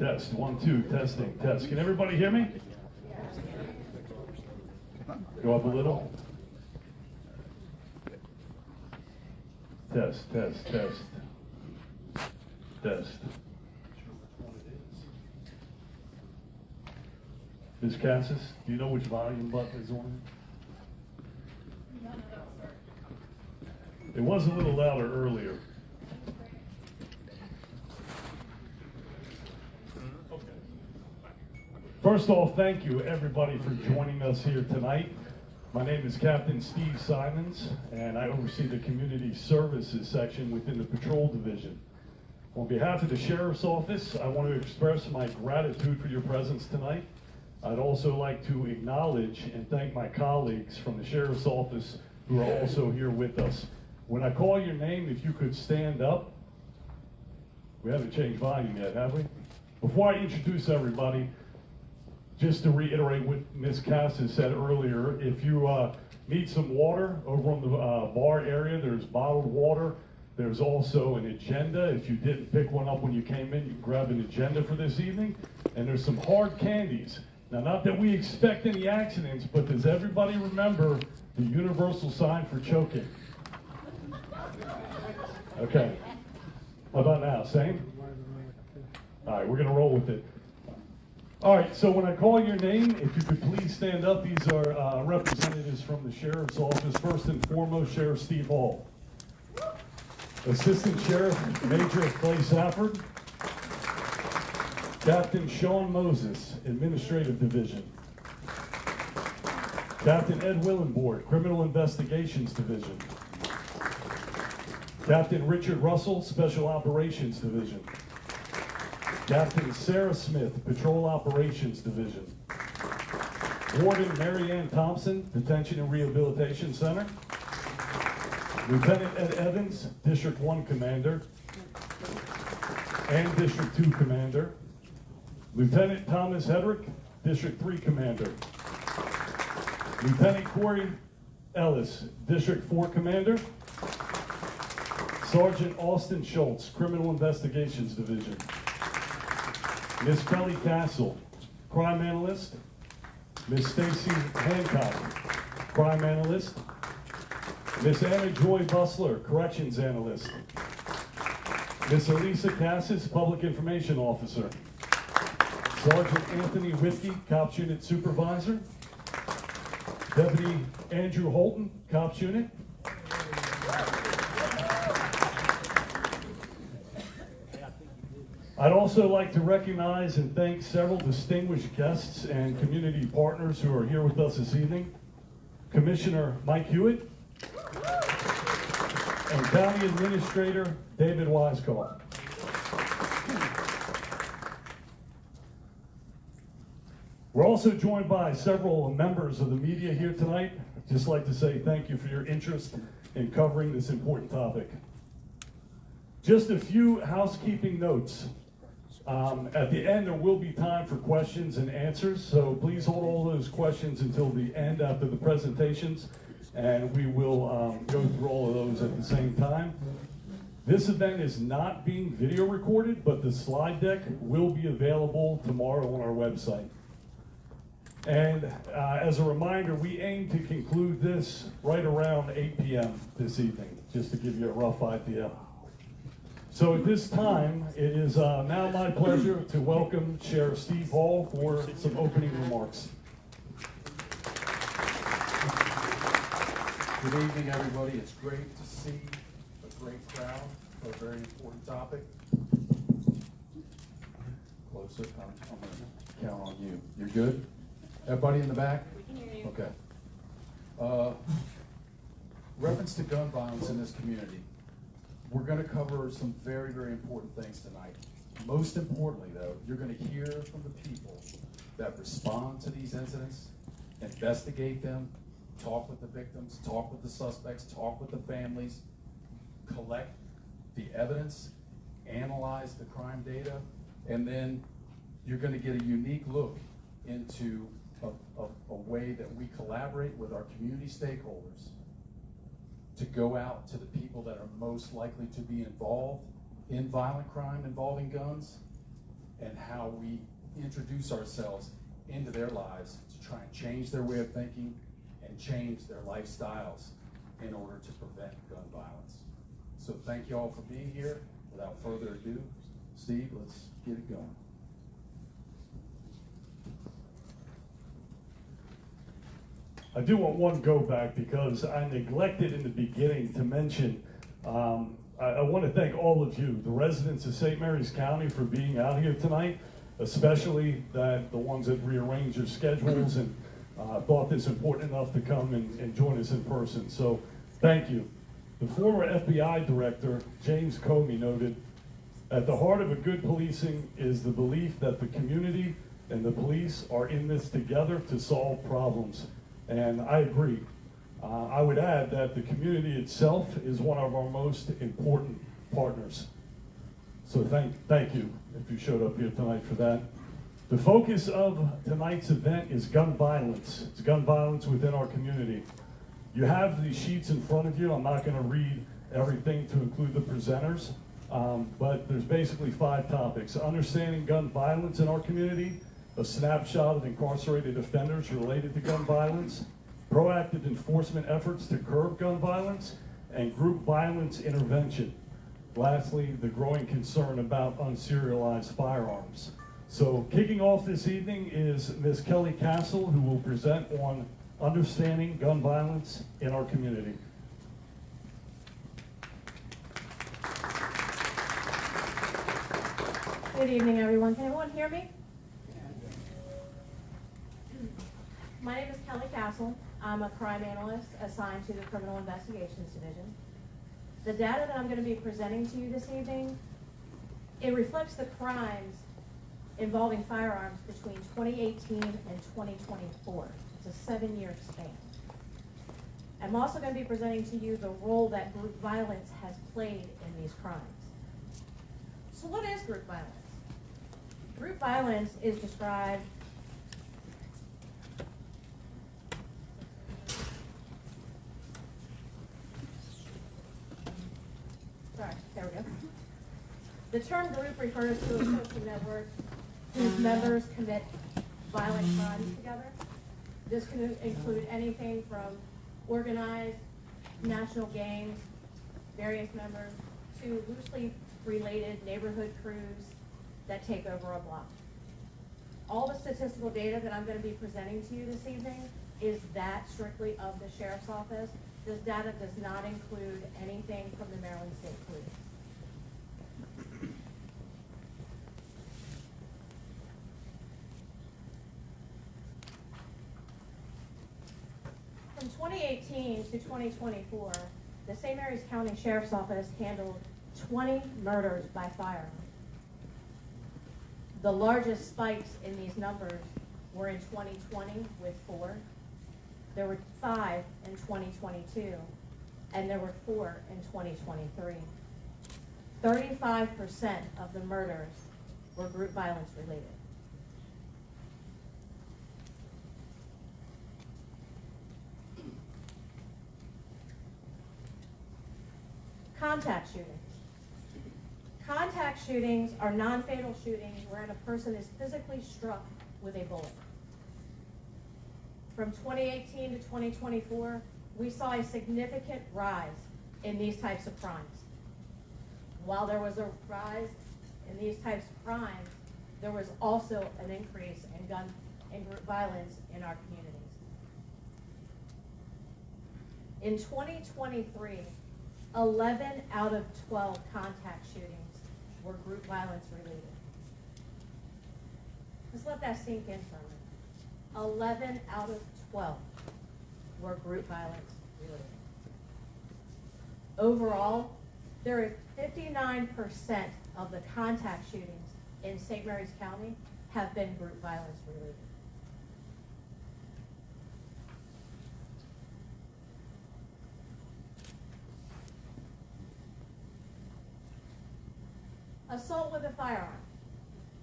Test, 1, 2, testing, test. Can everybody hear me? Go up a little. Test, test, test. Test. Ms. Cassis, do you know which volume button is on it? It was a little louder earlier. First off, thank you everybody for joining us here tonight. My name is Captain Steve Simons, and I oversee the Community Services section within the Patrol Division. On behalf of the Sheriff's Office, I want to express my gratitude for your presence tonight. I'd also like to acknowledge and thank my colleagues from the Sheriff's Office who are also here with us. When I call your name, if you could stand up. We haven't changed volume yet, have we? Before I introduce everybody, just to reiterate what Ms. Cassis said earlier, if you need some water over on the bar area, there's bottled water. There's also an agenda. If you didn't pick one up when you came in, you can grab an agenda for this evening. And there's some hard candies. Now, not that we expect any accidents, but does everybody remember the universal sign for choking? Okay. How about now? Same? All right, we're going to roll with it. All right, so when I call your name, if you could please stand up. These are representatives from the Sheriff's Office. First and foremost, Sheriff Steve Hall. Assistant Sheriff Major Clay Safford. Captain Sean Moses, Administrative Division. Captain Ed Willenboard, Criminal Investigations Division. Captain Richard Russell, Special Operations Division. Captain Sarah Smith, Patrol Operations Division. Warden Mary Ann Thompson, Detention and Rehabilitation Center. Lieutenant Ed Evans, District 1 Commander and District 2 Commander. Lieutenant Thomas Hedrick, District 3 Commander. Lieutenant Corey Ellis, District 4 Commander. Sergeant Austin Schultz, Criminal Investigations Division. Miss Kelly Castle, Crime Analyst. Miss Stacy Hancock, Crime Analyst. Miss Anna Joy Bustler, Corrections Analyst. Miss Elisa Cassis, Public Information Officer. Sergeant Anthony Whitkey, Cops Unit Supervisor. Deputy Andrew Holton, Cops Unit. I'd also like to recognize and thank several distinguished guests and community partners who are here with us this evening. Commissioner Mike Hewitt and County Administrator David Weisskopf. We're also joined by several members of the media here tonight. I'd just like to say thank you for your interest in covering this important topic. Just a few housekeeping notes. At the end, there will be time for questions and answers, so please hold all those questions until the end after the presentations, and we will go through all of those at the same time. This event is not being video recorded, but the slide deck will be available tomorrow on our website. And as a reminder, we aim to conclude this right around 8 p.m. this evening, just to give you a rough idea. So at this time, it is now my pleasure to welcome Sheriff Steve Hall for some opening remarks. Good evening, everybody. It's great to see a great crowd for a very important topic. Close it. I'm going to count on you. You're good? Everybody in the back? We can hear you. Okay. Reference to gun violence in this community. We're going to cover some very, very important things tonight. Most importantly, though, you're going to hear from the people that respond to these incidents, investigate them, talk with the victims, talk with the suspects, talk with the families, collect the evidence, analyze the crime data, and then you're going to get a unique look into a way that we collaborate with our community stakeholders to go out to the people that are most likely to be involved in violent crime involving guns and how we introduce ourselves into their lives to try and change their way of thinking and change their lifestyles in order to prevent gun violence. So thank you all for being here. Without further ado, Steve, let's get it going. I do want one go back because I neglected in the beginning to mention, I want to thank all of you, the residents of St. Mary's County, for being out here tonight, especially the ones that rearranged your schedules and thought this important enough to come and join us in person. So thank you. The former FBI director, James Comey, noted, "At the heart of a good policing is the belief that the community and the police are in this together to solve problems." And I agree. I would add that the community itself is one of our most important partners. So thank you if you showed up here tonight for that. The focus of tonight's event is gun violence. It's gun violence within our community. You have these sheets in front of you. I'm not going to read everything to include the presenters, but there's basically 5 topics. Understanding gun violence in our community, a snapshot of incarcerated offenders related to gun violence, proactive enforcement efforts to curb gun violence, and group violence intervention. Lastly, the growing concern about unserialized firearms. So kicking off this evening is Ms. Kelly Castle, who will present on understanding gun violence in our community. Good evening, everyone. Can everyone hear me? My name is Kelly Castle. I'm a crime analyst assigned to the Criminal Investigations Division. The data that I'm going to be presenting to you this evening, it reflects the crimes involving firearms between 2018 and 2024. It's a 7-year span. I'm also going to be presenting to you the role that group violence has played in these crimes. So what is group violence? Group violence is described there we go. The term group refers to a social network whose members commit violent crimes together. This can include anything from organized national gangs, various members, to loosely related neighborhood crews that take over a block. All the statistical data that I'm going to be presenting to you this evening is that strictly of the Sheriff's Office. This data does not include anything from the Maryland State Police. From 2018 to 2024, the St. Mary's County Sheriff's Office handled 20 murders by firearm. The largest spikes in these numbers were in 2020 with 4. There were 5 in 2022, and there were 4 in 2023. 35% of the murders were group violence related. Contact shootings. Contact shootings are non-fatal shootings wherein a person is physically struck with a bullet. From 2018 to 2024, we saw a significant rise in these types of crimes. While there was a rise in these types of crimes, there was also an increase in gun and group violence in our communities. In 2023, 11 out of 12 contact shootings were group violence related. Just let that sink in for a minute. 11 out of 12 were group violence related. Overall, there is 59% of the contact shootings in St. Mary's County have been group violence related. Assault with a firearm.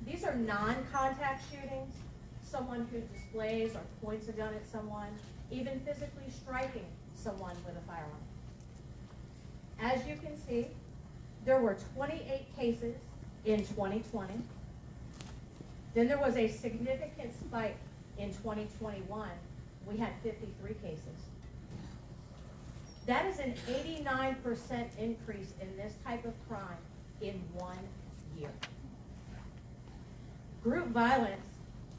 These are non-contact shootings. Someone who displays or points a gun at someone, even physically striking someone with a firearm. As you can see, there were 28 cases in 2020, Then there was a significant spike in 2021. We had 53 cases. That is an 89% increase in this type of crime in 1 year. Group violence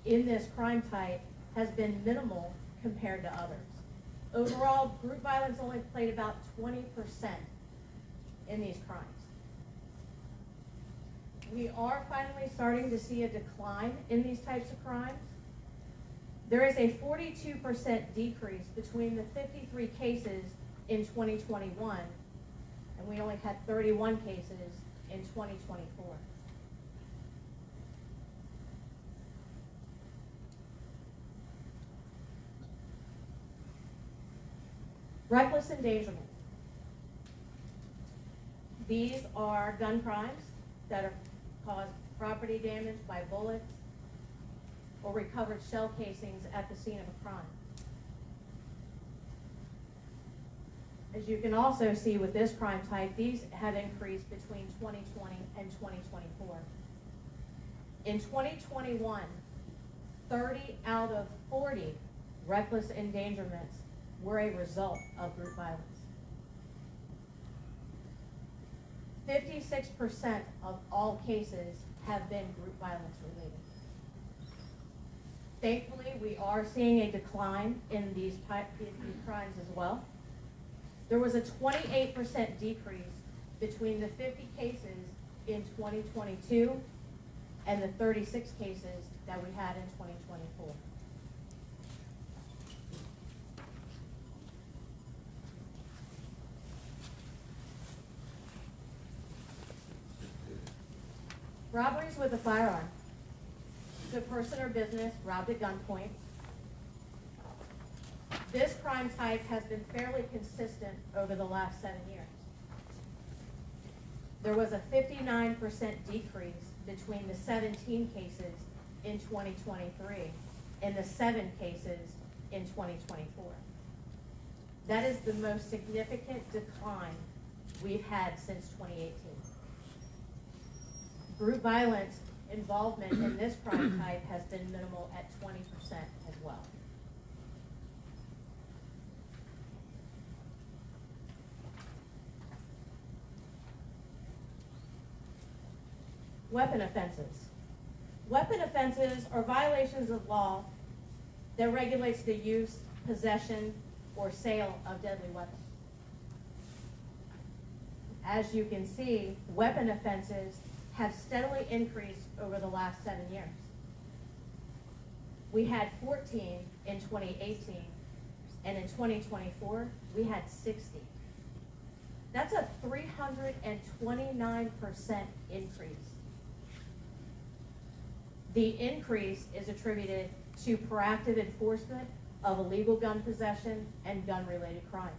in this crime type has been minimal compared to others. Overall, group violence only played about 20% in these crimes. We are finally starting to see a decline in these types of crimes. There is a 42% decrease between the 53 cases in 2021, and we only had 31 cases in 2024. Reckless endangerment. These are gun crimes that are caused property damage by bullets or recovered shell casings at the scene of a crime. As you can also see with this crime type, these have increased between 2020 and 2024. In 2021, 30 out of 40 reckless endangerments were a result of group violence. 56% of all cases have been group violence related. Thankfully, we are seeing a decline in these crimes as well. There was a 28% decrease between the 50 cases in 2022 and the 36 cases that we had in 2024. Robberies with a firearm. The person or business robbed at gunpoint. This crime type has been fairly consistent over the last 7 years. There was a 59% decrease between the 17 cases in 2023 and the 7 cases in 2024. That is the most significant decline we've had since 2018. Group violence involvement in this crime type has been minimal at 20% as well. Weapon offenses. Weapon offenses are violations of law that regulates the use, possession, or sale of deadly weapons. As you can see, weapon offenses have steadily increased over the last 7 years. We had 14 in 2018, and in 2024, we had 60. That's a 329% increase. The increase is attributed to proactive enforcement of illegal gun possession and gun-related crimes.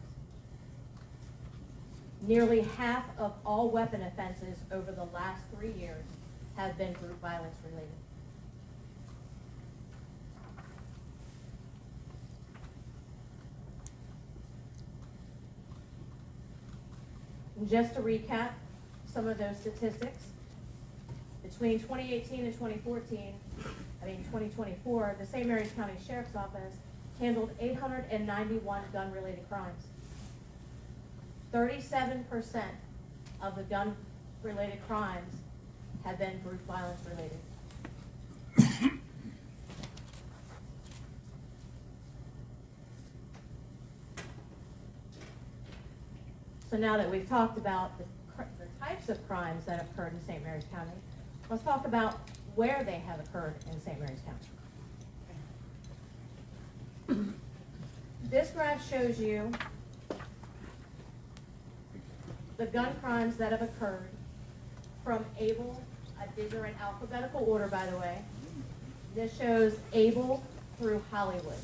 Nearly half of all weapon offenses over the last 3 years have been group violence related. And just to recap some of those statistics, between 2018 and 2024, the St. Mary's County Sheriff's Office handled 891 gun-related crimes. 37% of the gun-related crimes have been group violence related. So now that we've talked about the types of crimes that have occurred in St. Mary's County, let's talk about where they have occurred in St. Mary's County. This graph shows you the gun crimes that have occurred from Able. These are in alphabetical order, by the way. This shows Able through Hollywood.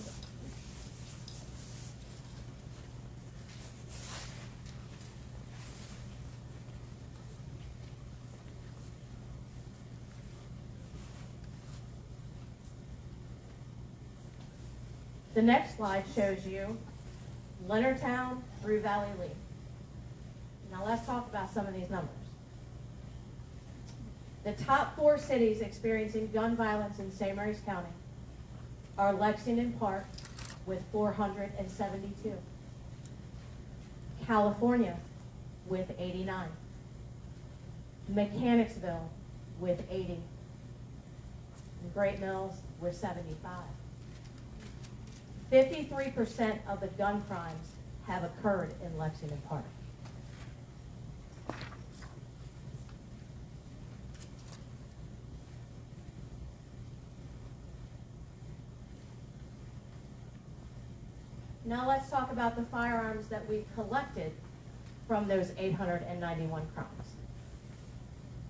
The next slide shows you Leonardtown through Valley Lee. Now let's talk about some of these numbers. The top 4 cities experiencing gun violence in St. Mary's County are Lexington Park with 472, California with 89, Mechanicsville with 80, and Great Mills with 75. 53% of the gun crimes have occurred in Lexington Park. Now let's talk about the firearms that we collected from those 891 crimes.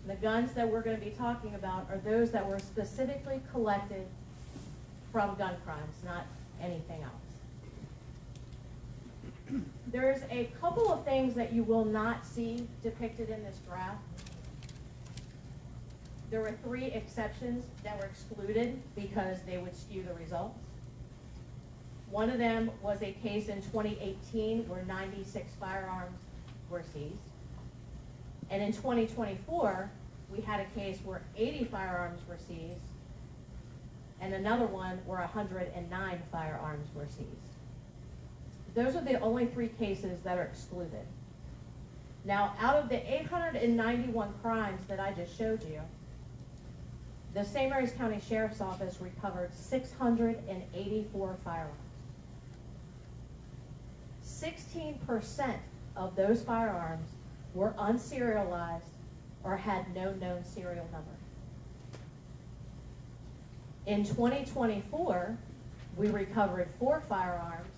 The guns that we're going to be talking about are those that were specifically collected from gun crimes, not anything else. There's a couple of things that you will not see depicted in this graph. There were 3 exceptions that were excluded because they would skew the results. One of them was a case in 2018 where 96 firearms were seized. And in 2024, we had a case where 80 firearms were seized, and another one where 109 firearms were seized. Those are the only 3 cases that are excluded. Now, out of the 891 crimes that I just showed you, the St. Mary's County Sheriff's Office recovered 684 firearms. 16% of those firearms were unserialized or had no known serial number. In 2024, we recovered 4 firearms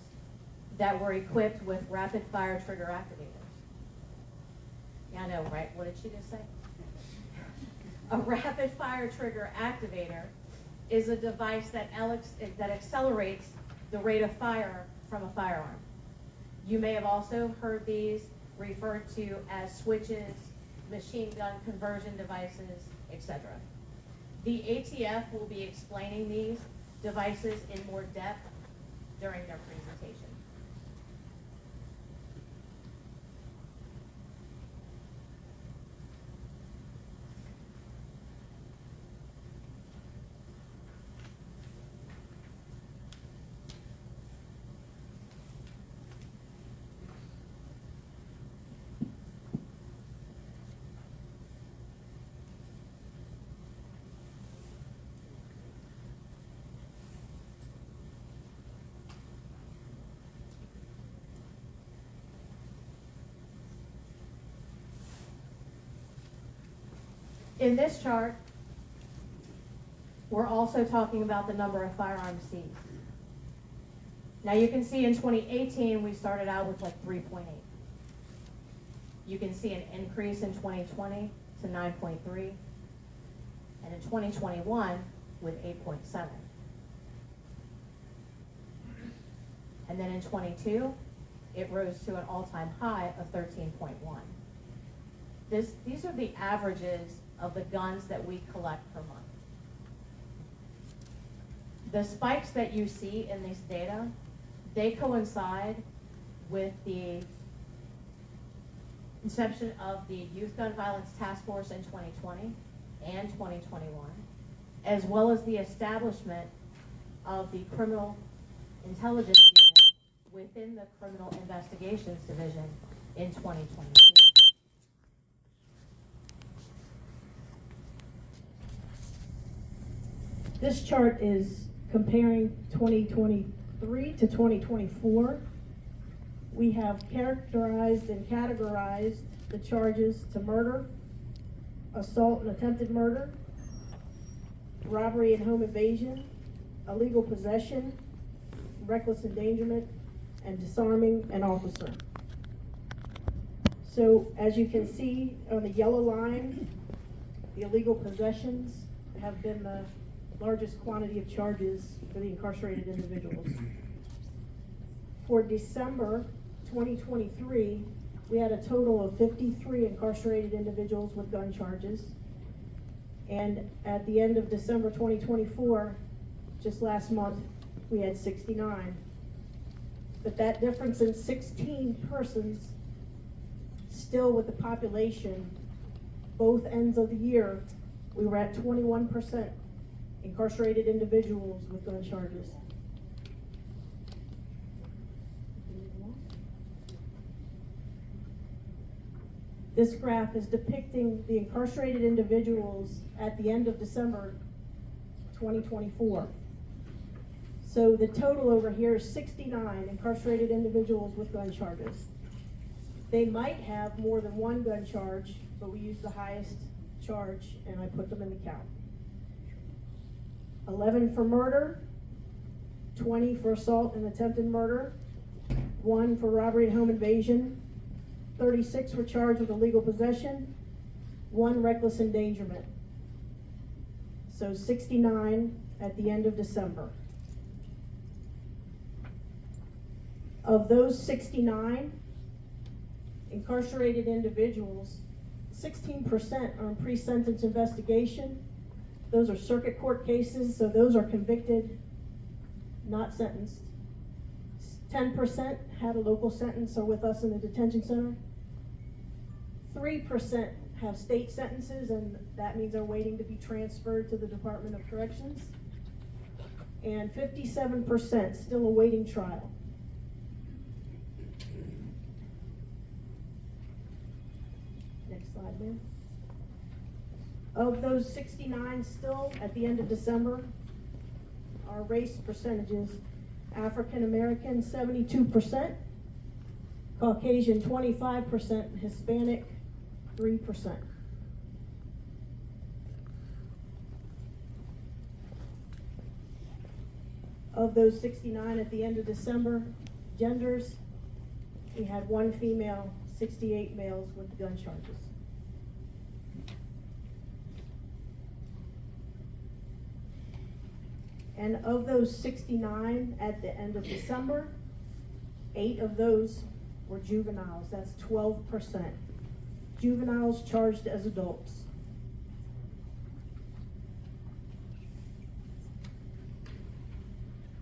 that were equipped with rapid fire trigger activators. Yeah, I know, right? What did she just say? A rapid fire trigger activator is a device that accelerates the rate of fire from a firearm. You may have also heard these referred to as switches, machine gun conversion devices, etc. The ATF will be explaining these devices in more depth during their presentation. In this chart, we're also talking about the number of firearms seized. Now you can see in 2018, we started out with like 3.8. You can see an increase in 2020 to 9.3, and in 2021 with 8.7. And then in 22, it rose to an all-time high of 13.1. These are the averages of the guns that we collect per month. The spikes that you see in this data, they coincide with the inception of the Youth Gun Violence Task Force in 2020 and 2021, as well as the establishment of the Criminal Intelligence Unit within the Criminal Investigations Division in 2022. This chart is comparing 2023 to 2024. We have characterized and categorized the charges to murder, assault and attempted murder, robbery and home invasion, illegal possession, reckless endangerment, and disarming an officer. So as you can see on the yellow line, the illegal possessions have been the largest quantity of charges for the incarcerated individuals. For December 2023, we had a total of 53 incarcerated individuals with gun charges. And at the end of December 2024, just last month, we had 69. But that difference in 16 persons, still with the population, both ends of the year, We were at 21% incarcerated individuals with gun charges. This graph is depicting the incarcerated individuals at the end of December 2024. So the total over here is 69 incarcerated individuals with gun charges. They might have more than one gun charge, but we use the highest charge and I put them in the count. 11 for murder, 20 for assault and attempted murder, 1 for robbery and home invasion, 36 were charged with illegal possession, 1 reckless endangerment. So 69 at the end of December. Of those 69 incarcerated individuals, 16% are in pre-sentence investigation. Those are circuit court cases, so those are convicted, not sentenced. 10% had a local sentence, are with us in the detention center. 3% have state sentences, and that means they're waiting to be transferred to the Department of Corrections. And 57% still awaiting trial. Next slide, ma'am. Of those 69 still at the end of December, our race percentages: African American 72%, Caucasian 25%, Hispanic 3%. Of those 69 at the end of December, genders, we had 1 female, 68 males with gun charges. And of those 69 at the end of December, 8 of those were juveniles. That's 12%. Juveniles charged as adults.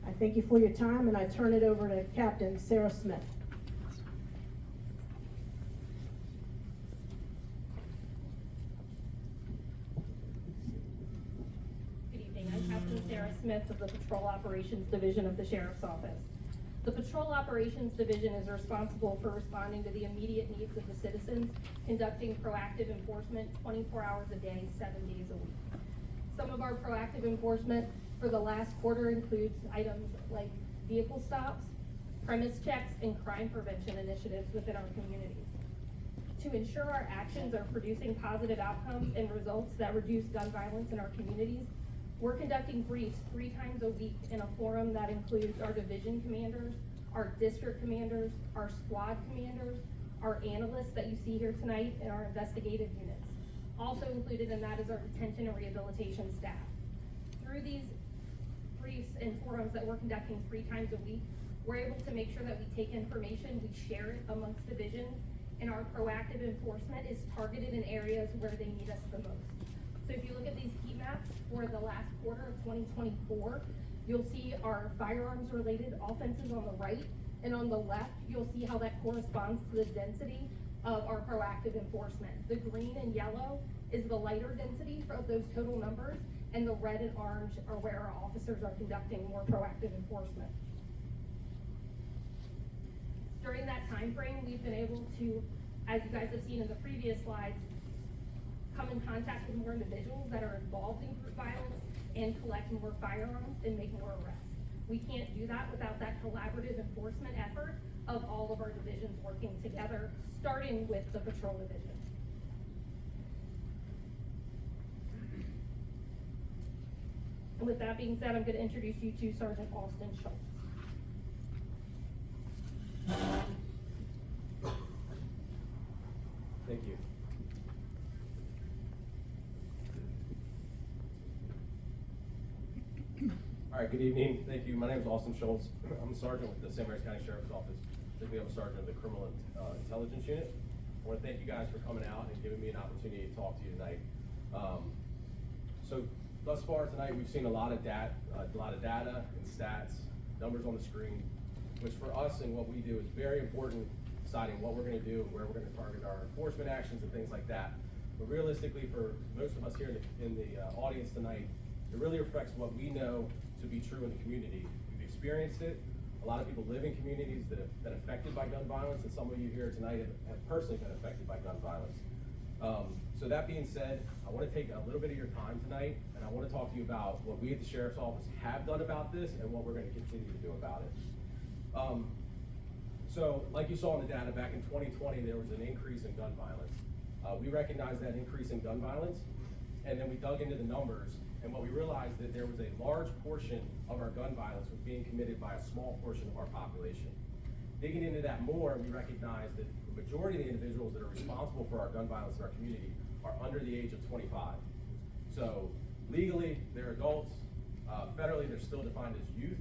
I thank you for your time, and I turn it over to Captain Sarah Smith. Captain Sarah Smith of the Patrol Operations Division of the Sheriff's Office. The Patrol Operations Division is responsible for responding to the immediate needs of the citizens, conducting proactive enforcement 24 hours a day, 7 days a week. Some of our proactive enforcement for the last quarter includes items like vehicle stops, premise checks, and crime prevention initiatives within our communities. To ensure our actions are producing positive outcomes and results that reduce gun violence in our communities, we're conducting briefs 3 times a week in a forum that includes our division commanders, our district commanders, our squad commanders, our analysts that you see here tonight, and our investigative units. Also included in that is our detention and rehabilitation staff. Through these briefs and forums that we're conducting 3 times a week, we're able to make sure that we take information, we share it amongst divisions, and our proactive enforcement is targeted in areas where they need us the most. So if you look at these heat maps for the last quarter of 2024, you'll see our firearms-related offenses on the right, and on the left, you'll see how that corresponds to the density of our proactive enforcement. The green and yellow is the lighter density of those total numbers, and the red and orange are where our officers are conducting more proactive enforcement. During that time frame, we've been able to, as you guys have seen in the previous slides, come in contact with more individuals that are involved in group violence and collect more firearms and make more arrests. We can't do that without that collaborative enforcement effort of all of our divisions working together, starting with the patrol division. And with that being said, I'm going to introduce you to Sergeant Austin Schultz. Thank you. All right, good evening. Thank you. My name is Austin Schultz. I'm a sergeant with the St. Mary's County Sheriff's Office. Specifically, I'm a sergeant of the Criminal Intelligence Unit. I want to thank you guys for coming out and giving me an opportunity to talk to you tonight. So thus far tonight, we've seen a lot of data and stats, numbers on the screen, which for us and what we do is very important, deciding what we're going to do and where we're going to target our enforcement actions and things like that. but realistically, for most of us here in the audience tonight, it really reflects what we know to be true in the community. We've experienced it. A lot of people live in communities that have been affected by gun violence, and some of you here tonight have personally been affected by gun violence. So that being said, I want to take a little bit of your time tonight, and I want to talk to you about what we at the Sheriff's Office have done about this and what we're going to continue to do about it. So like you saw in the data, back in 2020, there was an increase in gun violence. We recognized that increase in gun violence, and then we dug into the numbers, and what we realized that there was a large portion of our gun violence was being committed by a small portion of our population. Digging into that more, we recognized that the majority of the individuals that are responsible for our gun violence in our community are under the age of 25. So legally, they're adults. Federally, they're still defined as youth.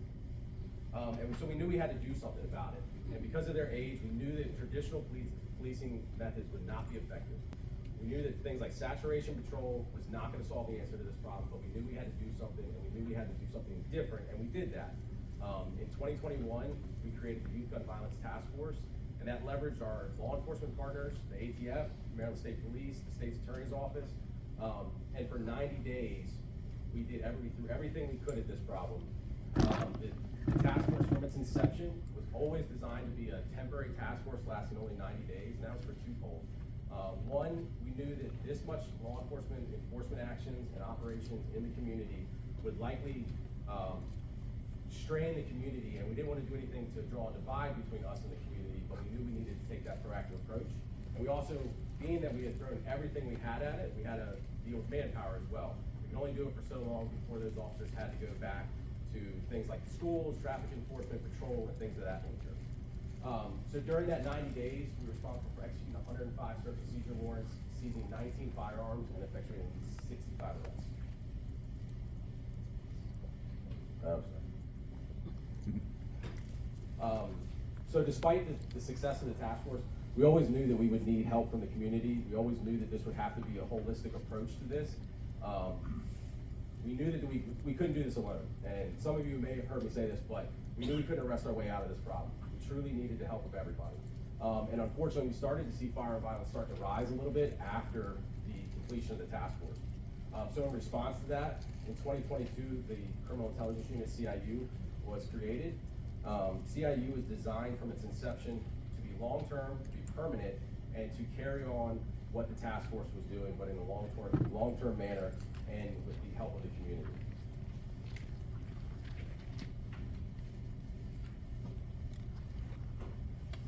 And so we knew we had to do something about it. And because of their age, we knew that traditional policing methods would not be effective. We knew that things like saturation patrol was not going to solve the answer to this problem, but we knew we had to do something, and we knew we had to do something different, and we did that. In 2021, we created the Youth Gun Violence Task Force, and that leveraged our law enforcement partners, the ATF, Maryland State Police, the State's Attorney's Office, and for 90 days, we threw everything we could at this problem. The task force from its inception was always designed to be a temporary task force lasting only 90 days, and that was for twofold. One, we knew that this much law enforcement actions and operations in the community would likely strain the community, and we didn't want to do anything to draw a divide between us and the community, but we knew we needed to take that proactive approach. And we also, being that we had thrown everything we had at it, we had to deal with manpower as well. We could only do it for so long before those officers had to go back to things like schools, traffic enforcement, patrol, and things of that nature. So during that 90 days, we were responsible for executing 105 search and seizure warrants, seizing 19 firearms, and effectuating 65 arrests. So despite the success of the task force, we always knew that we would need help from the community. We always knew that this would have to be a holistic approach to this. We knew that we couldn't do this alone. And some of you may have heard me say this, but we knew we couldn't arrest our way out of this problem. We truly needed the help of everybody. And unfortunately, we started to see firearm violence start to rise a little bit after the completion of the task force. So in response to that, in 2022, the Criminal Intelligence Unit, CIU, was created. CIU was designed from its inception to be long-term, to be permanent, and to carry on what the task force was doing, but in a long-term manner and with the help of the community.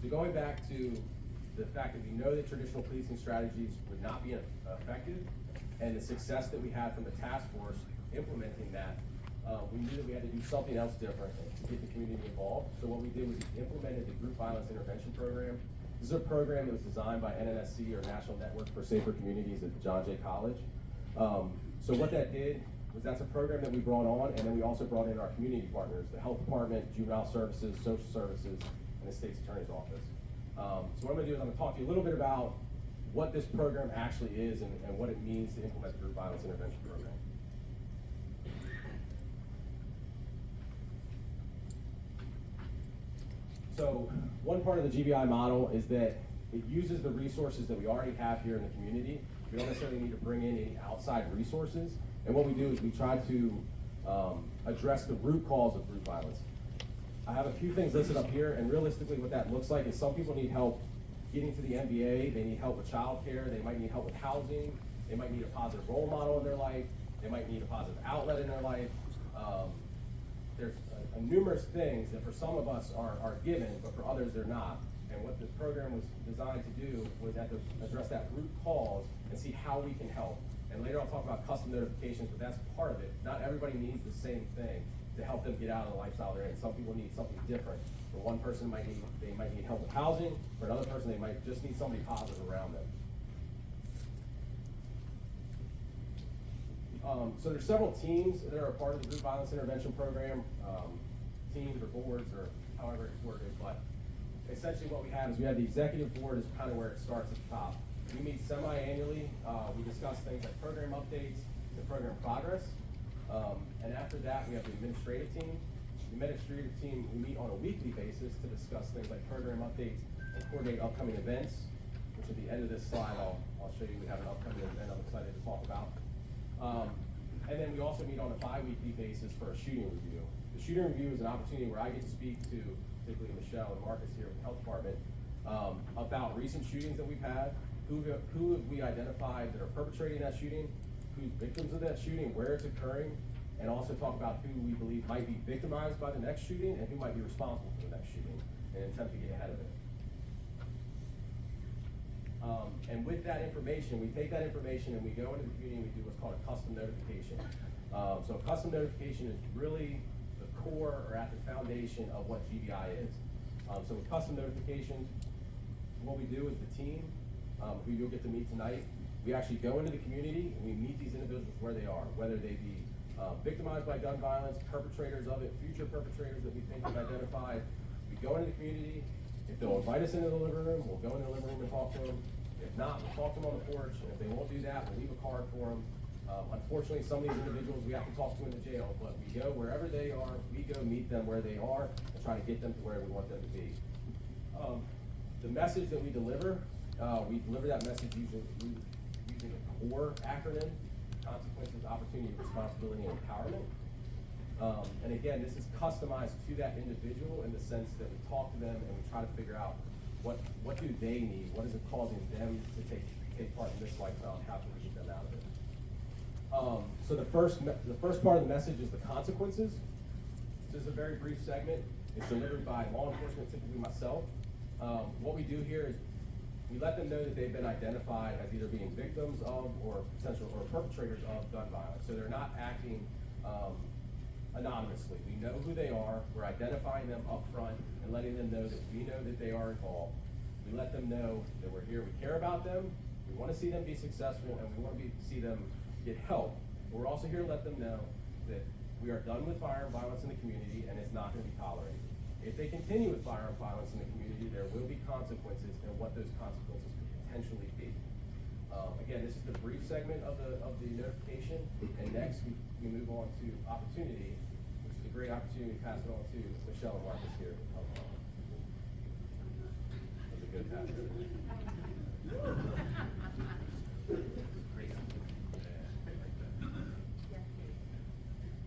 So going back to the fact that we know that traditional policing strategies would not be effective, and the success that we had from the task force implementing that, we knew that we had to do something else different to get the community involved. So what we did was we implemented the Group Violence Intervention Program. This is a program that was designed by NNSC, or National Network for Safer Communities, at the John Jay College. So what that did was that's a program that we brought on, and then we also brought in our community partners, the health department, juvenile services, social services, and the State's Attorney's Office. So what I'm going to do is I'm going to talk to you a little bit about what this program actually is and what it means to implement the Group Violence Intervention Program. So one part of the GVI model is that it uses the resources that we already have here in the community. We don't necessarily need to bring in any outside resources. And what we do is we try to address the root cause of group violence. I have a few things listed up here, and realistically what that looks like is some people need help getting to the MBA, they need help with childcare, they might need help with housing, they might need a positive role model in their life, they might need a positive outlet in their life. There's numerous things that for some of us are given, but for others they're not. And what this program was designed to do was address that root cause and see how we can help. And later I'll talk about custom notifications, but that's part of it. Not everybody needs the same thing to help them get out of the lifestyle they're in. Some people need something different. For one person, they might need help with housing. For another person, they might just need somebody positive around them. So there's several teams that are a part of the Group Violence Intervention Program, teams or boards or however it's worded, but essentially what we have is we have the executive board is kind of where it starts at the top. We meet semi-annually. We discuss things like program updates and program progress. And after that, we have the administrative team. The administrative team, we meet on a weekly basis to discuss things like program updates and coordinate upcoming events, which at the end of this slide, I'll show you we have an upcoming event excited to talk about. And then we also meet on a bi-weekly basis for a shooting review. The shooting review is an opportunity where I get to speak to, particularly Michelle and Marcus here with the health department, about recent shootings that we've had, who have we identified that are perpetrating that shooting, who's victims of that shooting, where it's occurring, and also talk about who we believe might be victimized by the next shooting and who might be responsible for the next shooting, and attempt to get ahead of it. And with that information, we take that information and we go into the community and we do what's called a custom notification. So a custom notification is really the core or at the foundation of what GBI is. So with custom notifications, what we do is the team, who you'll get to meet tonight, we actually go into the community and we meet these individuals where they are, whether they be victimized by gun violence, perpetrators of it, future perpetrators that we think we've identified. We go into the community. If they'll invite us into the living room, we'll go into the living room and talk to them. If not, we'll talk to them on the porch, and if they won't do that, we'll leave a card for them. Unfortunately, some of these individuals we have to talk to in the jail, but we go wherever they are, we go meet them where they are, and try to get them to where we want them to be. The message that we deliver that message using a CORE acronym: consequences, opportunity, responsibility, and empowerment. And again, this is customized to that individual in the sense that we talk to them and we try to figure out what do they need, what is it causing them to take part in this lifestyle, and how can we get them out of it. So the first part of the message is the consequences. This is a very brief segment. It's delivered by law enforcement, typically myself. What we do here is we let them know that they've been identified as either being victims of or perpetrators of gun violence. So they're not acting anonymously. We know who they are. We're identifying them up front and letting them know that we know that they are involved. We let them know that we're here. We care about them. We want to see them be successful, and we want to see them get help. But we're also here to let them know that we are done with firearm violence in the community, and it's not going to be tolerated. If they continue with firearm violence in the community, there will be consequences, and what those consequences could potentially be. Again, this is the brief segment of the notification, and next we move on to opportunity, which is a great opportunity to pass it on to Michelle and Marcus here. That was a good pass.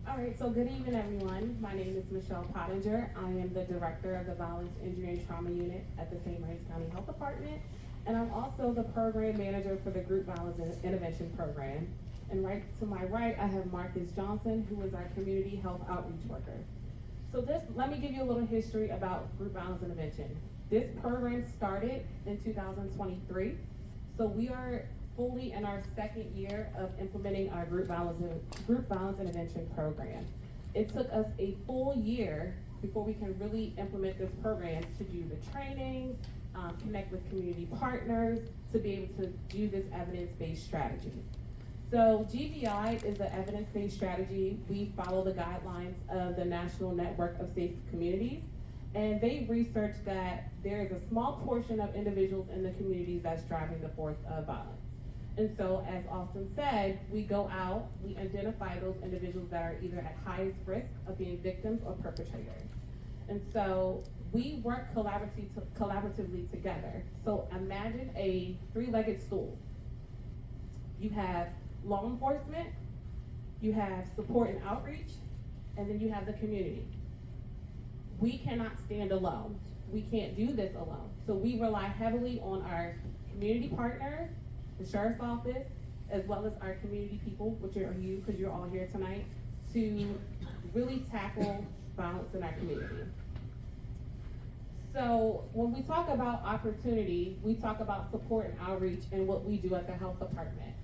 All right, so good evening, everyone. My name is Michelle Pottinger. I am the director of the Violence, Injury, and Trauma Unit at the St. Mary's County Health Department, and I'm also the program manager for the Group Violence Intervention Program. And right to my right, I have Marcus Johnson, who is our community health outreach worker. So let me give you a little history about Group Violence Intervention. This program started in 2023, so we are fully in our second year of implementing our group violence intervention program. It took us a full year before we can really implement this program to do the trainings, connect with community partners, to be able to do this evidence-based strategy. So GVI is the evidence-based strategy. We follow the guidelines of the National Network of Safe Communities, and they researched that there is a small portion of individuals in the communities that's driving the force of violence. And so, as Austin said, we go out, we identify those individuals that are either at highest risk of being victims or perpetrators. And so, we work collaboratively together. So imagine a three-legged stool. You have law enforcement, you have support and outreach, and then you have the community. We cannot stand alone. We can't do this alone. So we rely heavily on our community partners, the sheriff's office, as well as our community people, which are you, because you're all here tonight, to really tackle violence in our community. So when we talk about opportunity, we talk about support and outreach and what we do at the health department.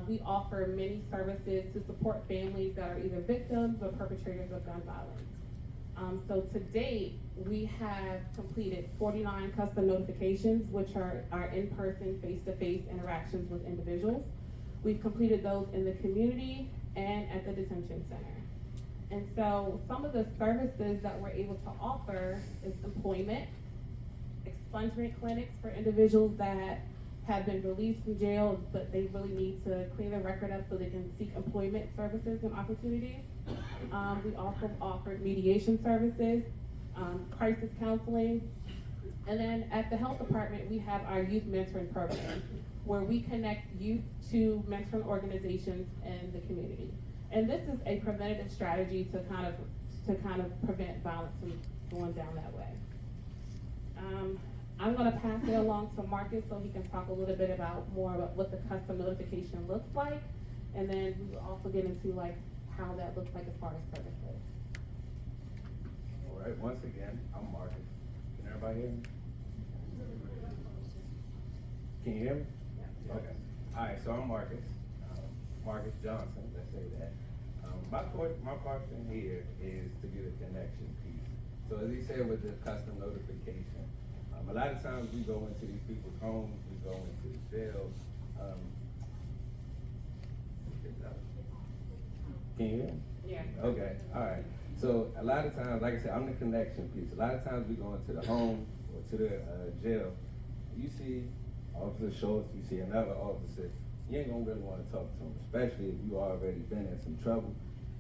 We offer many services to support families that are either victims or perpetrators of gun violence. So to date, we have completed 49 custom notifications, which are our in-person, face-to-face interactions with individuals. We've completed those in the community and at the detention center. And so some of the services that we're able to offer is employment, expungement clinics for individuals that have been released from jail, but they really need to clean their record up so they can seek employment services and opportunities. We also offered mediation services, crisis counseling, and then at the health department, we have our youth mentoring program. where we connect youth to mentoring organizations in the community. And this is a preventative strategy to kind of prevent violence from going down that way. I'm gonna pass it along to Marcus so he can talk a little bit more about what the custom notification looks like. And then we will also get into like how that looks like as far as services. All right, once again, I'm Marcus. Can everybody hear me? Can you hear me? Okay. All right, so I'm Marcus. Marcus Johnson, let's say that. My question here is to do the connection piece. So as he said with the custom notification, a lot of times we go into these people's homes, we go into the jails. Can you hear me? Yeah. Okay, all right. So a lot of times, like I said, I'm the connection piece. A lot of times we go into the home or to the jail. You see Officer Schultz, you see another officer, you ain't gonna really wanna talk to them, especially if you already been in some trouble.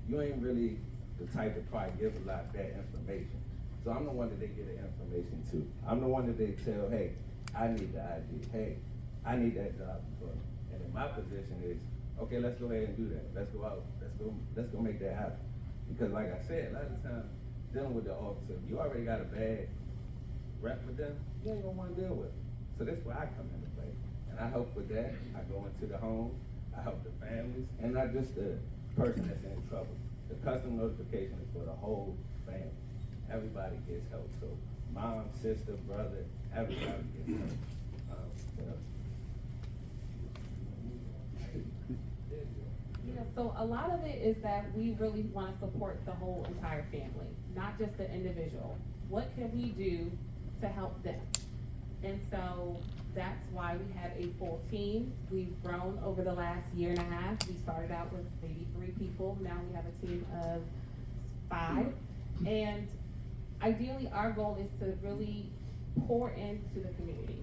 You ain't really the type to probably give a lot of bad information. So I'm the one that they get the information to. I'm the one that they tell, hey, I need the ID. Hey, I need that job for me. And then my position is, okay, let's go ahead and do that. Let's go out. Let's go make that happen. Because like I said, a lot of times dealing with the officer, you already got a bad rep with them, you ain't gonna wanna deal with it. So that's where I come into play. And I help with that. I go into the home, I help the families, and not just the person that's in trouble. The custom notification is for the whole family. Everybody gets help. So mom, sister, brother, everybody gets help. Yeah, so a lot of it is that we really want to support the whole entire family, not just the individual. What can we do to help them? And so that's why we have a full team. We've grown over the last year and a half. We started out with maybe 3 people. Now we have a team of 5. And ideally, our goal is to really pour into the community.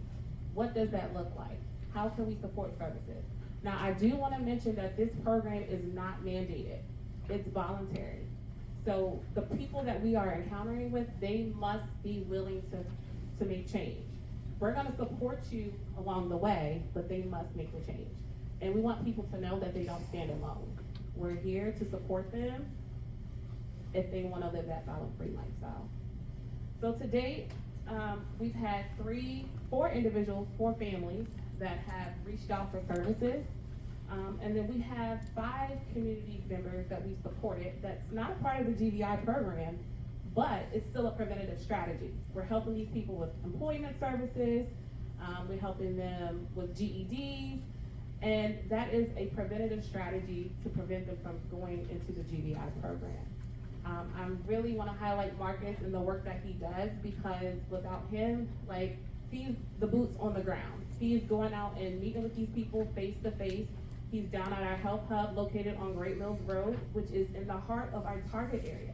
What does that look like? How can we support services? Now, I do want to mention that this program is not mandated. It's voluntary. So the people that we are encountering with, they must be willing to make change. We're going to support you along the way, but they must make the change. And we want people to know that they don't stand alone. We're here to support them if they want to live that violent-free lifestyle. So to date, we've had 4 individuals, 4 families that have reached out for services. And then we have 5 community members that we supported that's not a part of the GVI program, but it's still a preventative strategy. We're helping these people with employment services, we're helping them with GEDs, and that is a preventative strategy to prevent them from going into the GVI program. I really want to highlight Marcus and the work that he does, because without him, like, he's the boots on the ground. He's going out and meeting with these people face to face. He's down at our health hub located on Great Mills Road, which is in the heart of our target area.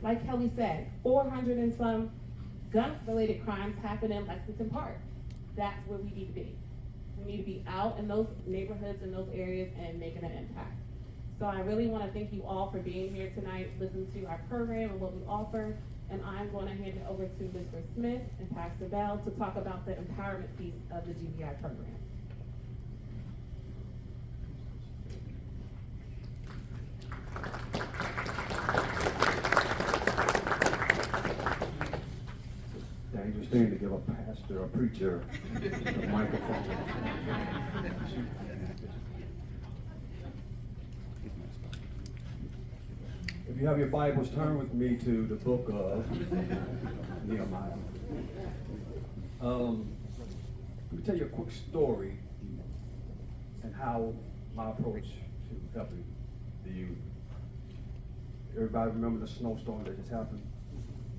Like Kelly said, 400 and some gun-related crimes happen in Lexington Park. That's where we need to be. We need to be out in those neighborhoods and those areas and making an impact. So I really want to thank you all for being here tonight, listening to our program and what we offer. And I'm going to hand it over to Mr. Smith and Pastor Bell to talk about the empowerment piece of the GVI program. Dangerous thing to give a pastor or preacher a microphone. If you have your Bibles, turn with me to the book of Nehemiah. Let me tell you a quick story and how my approach to helping the youth. Everybody remember the snowstorm that just happened?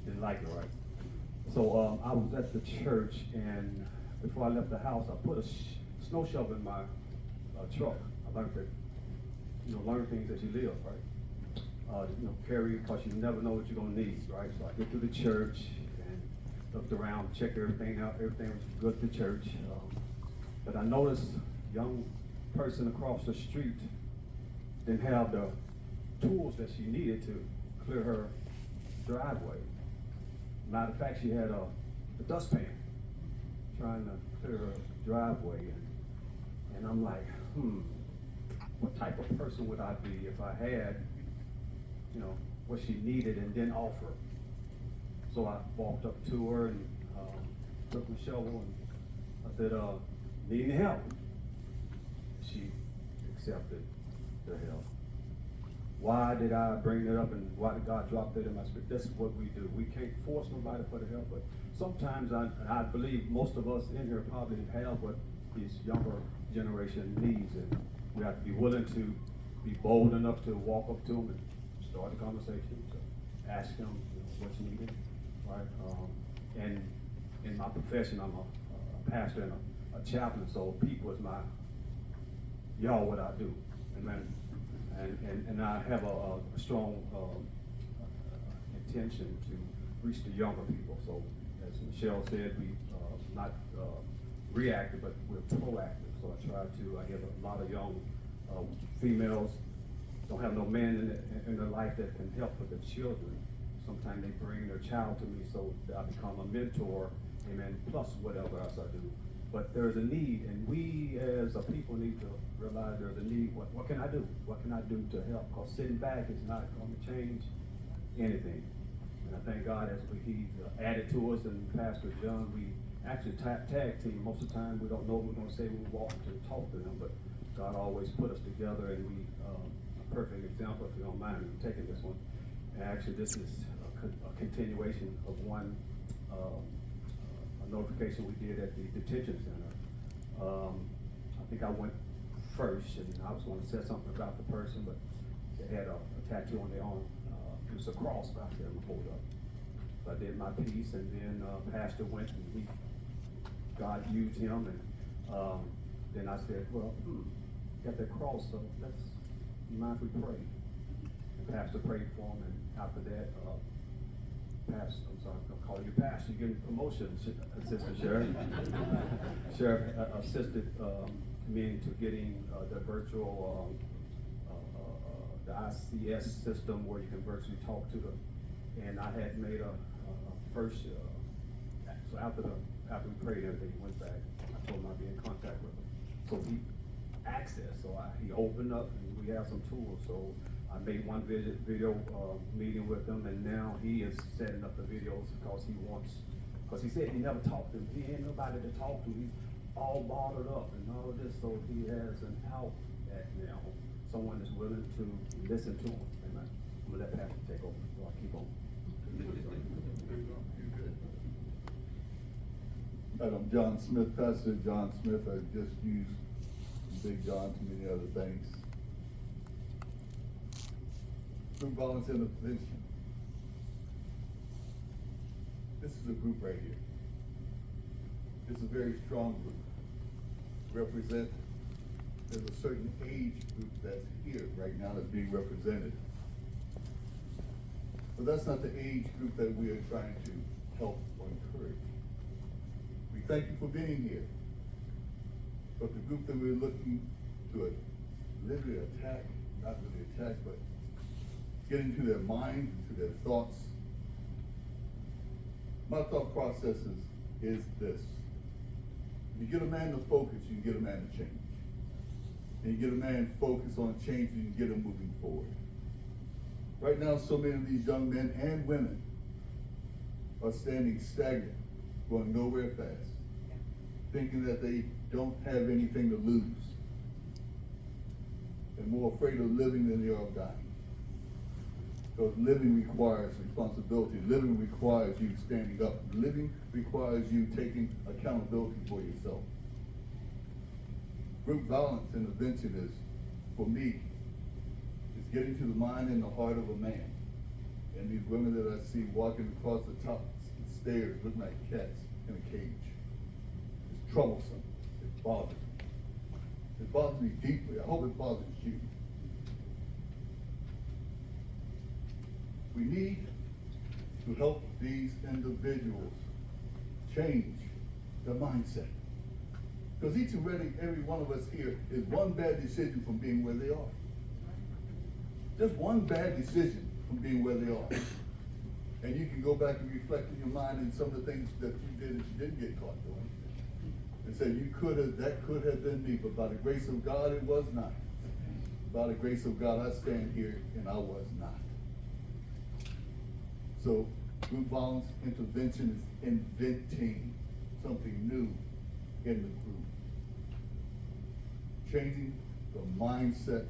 Didn't like it, right? So I was at the church, and before I left the house, I put a snow shovel in my truck. I learned that, learn things as you live, right? Carry, because you never know what you're gonna need, right? So I get to the church and looked around, checked everything out. Everything was good at the church. But I noticed a young person across the street didn't have the tools that she needed to clear her driveway. Matter of fact, she had a dustpan trying to clear her driveway. And And I'm like, what type of person would I be if I had, you know, what she needed and didn't offer? So I walked up to her and took my shovel and I said, need any help? She accepted the help. Why did I bring it up and why did God drop that in my spirit? This is what we do. We can't force nobody for the help, but sometimes I believe most of us in here probably have what this younger generation needs, and we have to be willing to be bold enough to walk up to them and start the conversation, to ask them, you know, what's needed, right? And in my profession, I'm a pastor and a chaplain, so people is y'all what I do, amen. And I have a strong intention to reach the younger people. So as Michelle said, we not reactive, but we're proactive. So I have a lot of young females, don't have no man in their life that can help with their children. Sometimes they bring their child to me, so I become a mentor, amen, plus whatever else I do. But there's a need, and we as a people need to realize there's a need. What can I do? What can I do to help? Because sitting back is not going to change anything. And I thank God as he added to us, and Pastor John, we actually tag team. Most of the time we don't know what we're going to say when we walk to talk to them, but God always put us together, and we, a perfect example, if you don't mind me taking this one. And actually this is a continuation of one notification we did at the detention center. I think I went first, and I was going to say something about the person, but they had a tattoo on their arm. It was a cross, but I said, I'm gonna hold up. So I did my piece, and then Pastor went, and God used him, and then I said, well, got that cross, so you mind if we pray? And Pastor prayed for him, and after that, Pastor, I'm sorry, I'll call you Pastor. You give me promotion, Assistant Sheriff. Sheriff assisted me into getting the virtual, the ICS system where you can virtually talk to them. And I had made a first, so after we prayed everything, he went back. I told him I'd be in contact with him. So he accessed, so he opened up, and we have some tools. So I made one video meeting with him, and now he is setting up the videos because he said he never talked to him. He ain't nobody to talk to. He's all bottled up and all of this, so he has an outlet now. Someone is willing to listen to him. Amen. I'm gonna let Pastor take over, so I'll keep on. I'm John Smith, Pastor John Smith. I just used Big John to many other things. Group violence intervention. This is a group right here. It's a very strong group. There's a certain age group that's here right now that's being represented. But that's not the age group that we are trying to help or encourage. We thank you for being here. But the group that we're looking to literally attack, not really attack, but get into their mind, into their thoughts. My thought processes is this. If you get a man to focus, you can get a man to change. And you get a man focused on change, you can get him moving forward. Right now, so many of these young men and women are standing stagnant, going nowhere fast, thinking that they don't have anything to lose. They're more afraid of living than they are of dying. Because living requires responsibility. Living requires you standing up. Living requires you taking accountability for yourself. Group violence intervention is, for me, is getting to the mind and the heart of a man. And these women that I see walking across the top stairs looking like cats in a cage. It's troublesome. It bothers me. It bothers me deeply. I hope it bothers you. We need to help these individuals change their mindset. Because each and every one of us here is one bad decision from being where they are. Just one bad decision from being where they are. And you can go back and reflect in your mind and some of the things that you did that you didn't get caught doing. and said, that could have been me, but by the grace of God, it was not. By the grace of God, I stand here and I was not. So group violence intervention is inventing something new in the group. Changing the mindset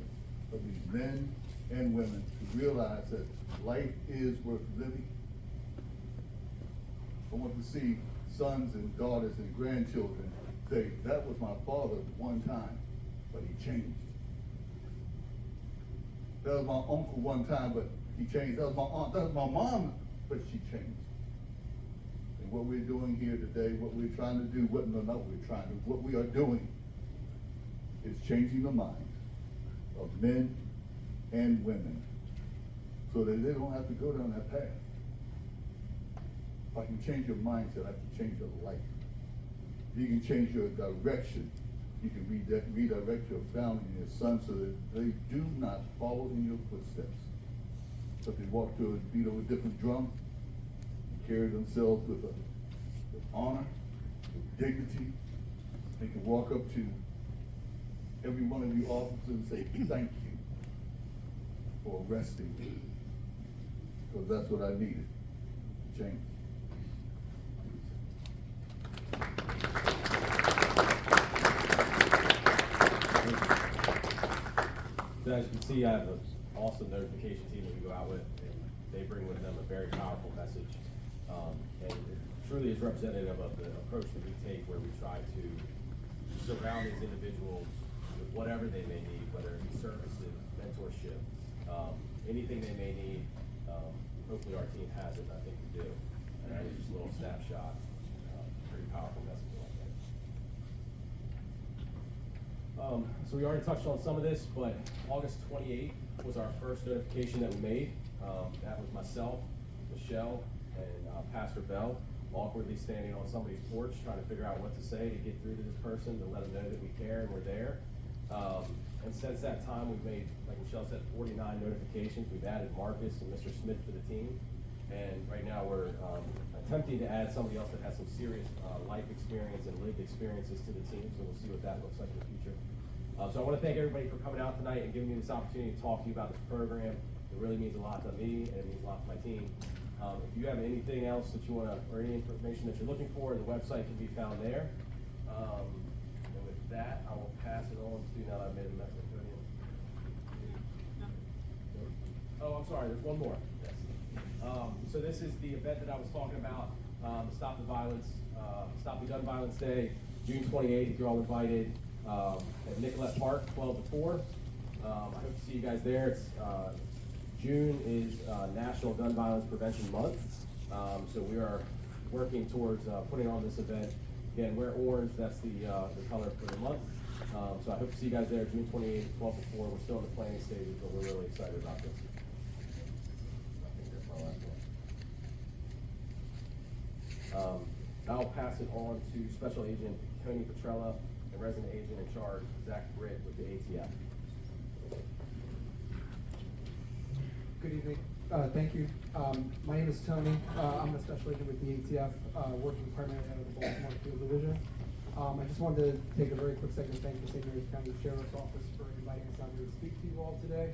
of these men and women to realize that life is worth living. I want to see sons and daughters and grandchildren say, that was my father one time, but he changed. That was my uncle one time, but he changed. That was my aunt, that was my mom, but she changed. And what we're doing here today, what we're trying to do, what we are doing is changing the minds of men and women so that they don't have to go down that path. If I can change your mindset, I can change your life. If you can change your direction, you can redirect your family and your sons so that they do not follow in your footsteps. But they walk to a beat of a different drum and carry themselves with honor, with dignity. They can walk up to every one of you officers and say, thank you for arresting me. Because that's what I needed to change. So as you can see, I have an awesome notification team that we go out with, and they bring with them a very powerful message. And it truly is representative of the approach that we take, where we try to surround these individuals with whatever they may need, whether it be services, mentorship, anything they may need. Hopefully our team has it, and I think we do. And that was just a little snapshot, pretty powerful message like that. So we already touched on some of this, but August 28th was our first notification that we made. That was myself, Michelle, and Pastor Bell, awkwardly standing on somebody's porch trying to figure out what to say to get through to this person, to let them know that we care and we're there. And since that time, we've made, like Michelle said, 49 notifications. We've added Marcus and Mr. Smith to the team. And right now we're attempting to add somebody else that has some serious life experience and lived experiences to the team. So we'll see what that looks like in the future. So I want to thank everybody for coming out tonight and giving me this opportunity to talk to you about this program. It really means a lot to me, and it means a lot to my team. If you have anything else that you want to, or any information that you're looking for, the website can be found there. And with that, I will pass it on to, now that I've made a mess of it. Oh, I'm sorry, there's one more. Yes. So this is the event that I was talking about, Stop the Gun Violence Day, June 28th. You're all invited at Nicollet Park, 12 to 4. I hope to see you guys there. It's June is National Gun Violence Prevention Month, so we are working towards putting on this event. Again, wear orange, that's the color for the month. So I hope to see you guys there, June 28th, 12 to 4. We're still in the planning stages, but we're really excited about this. I think that's my last one. I'll pass it on to Special Agent Tony Petrella and Resident Agent in Charge, Zach Britt with the ATF. Good evening. Thank you. My name is Tony. I'm a special agent with the ATF, working primarily out of the Baltimore Field Division. I just wanted to take a very quick second to thank the St. Mary's County Sheriff's Office for inviting us out here to speak to you all today.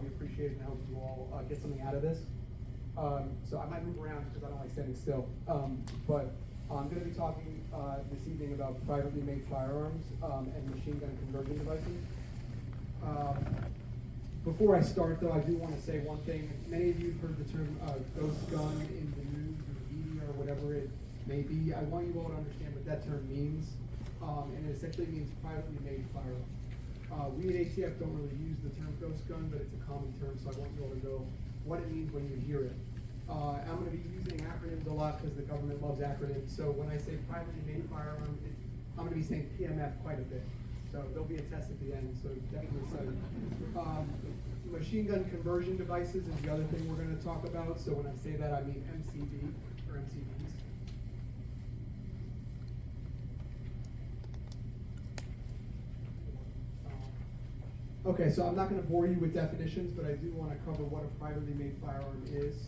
We appreciate it and hope you all get something out of this. So I might move around because I don't like standing still. But I'm going to be talking this evening about privately made firearms and machine gun conversion devices. Before I start, though, I do want to say one thing. Many of you have heard the term ghost gun in the news or the media or whatever it may be. I want you all to understand what that term means, and it essentially means privately made firearm. We at ATF don't really use the term ghost gun, but it's a common term, so I want you all to know what it means when you hear it. I'm going to be using acronyms a lot because the government loves acronyms, so when I say privately made firearm, I'm going to be saying PMF quite a bit. So there'll be a test at the end, so definitely excited. Machine gun conversion devices is the other thing we're going to talk about. So when I say that, I mean MCD or MCDs. Okay, so I'm not going to bore you with definitions, but I do want to cover what a privately made firearm is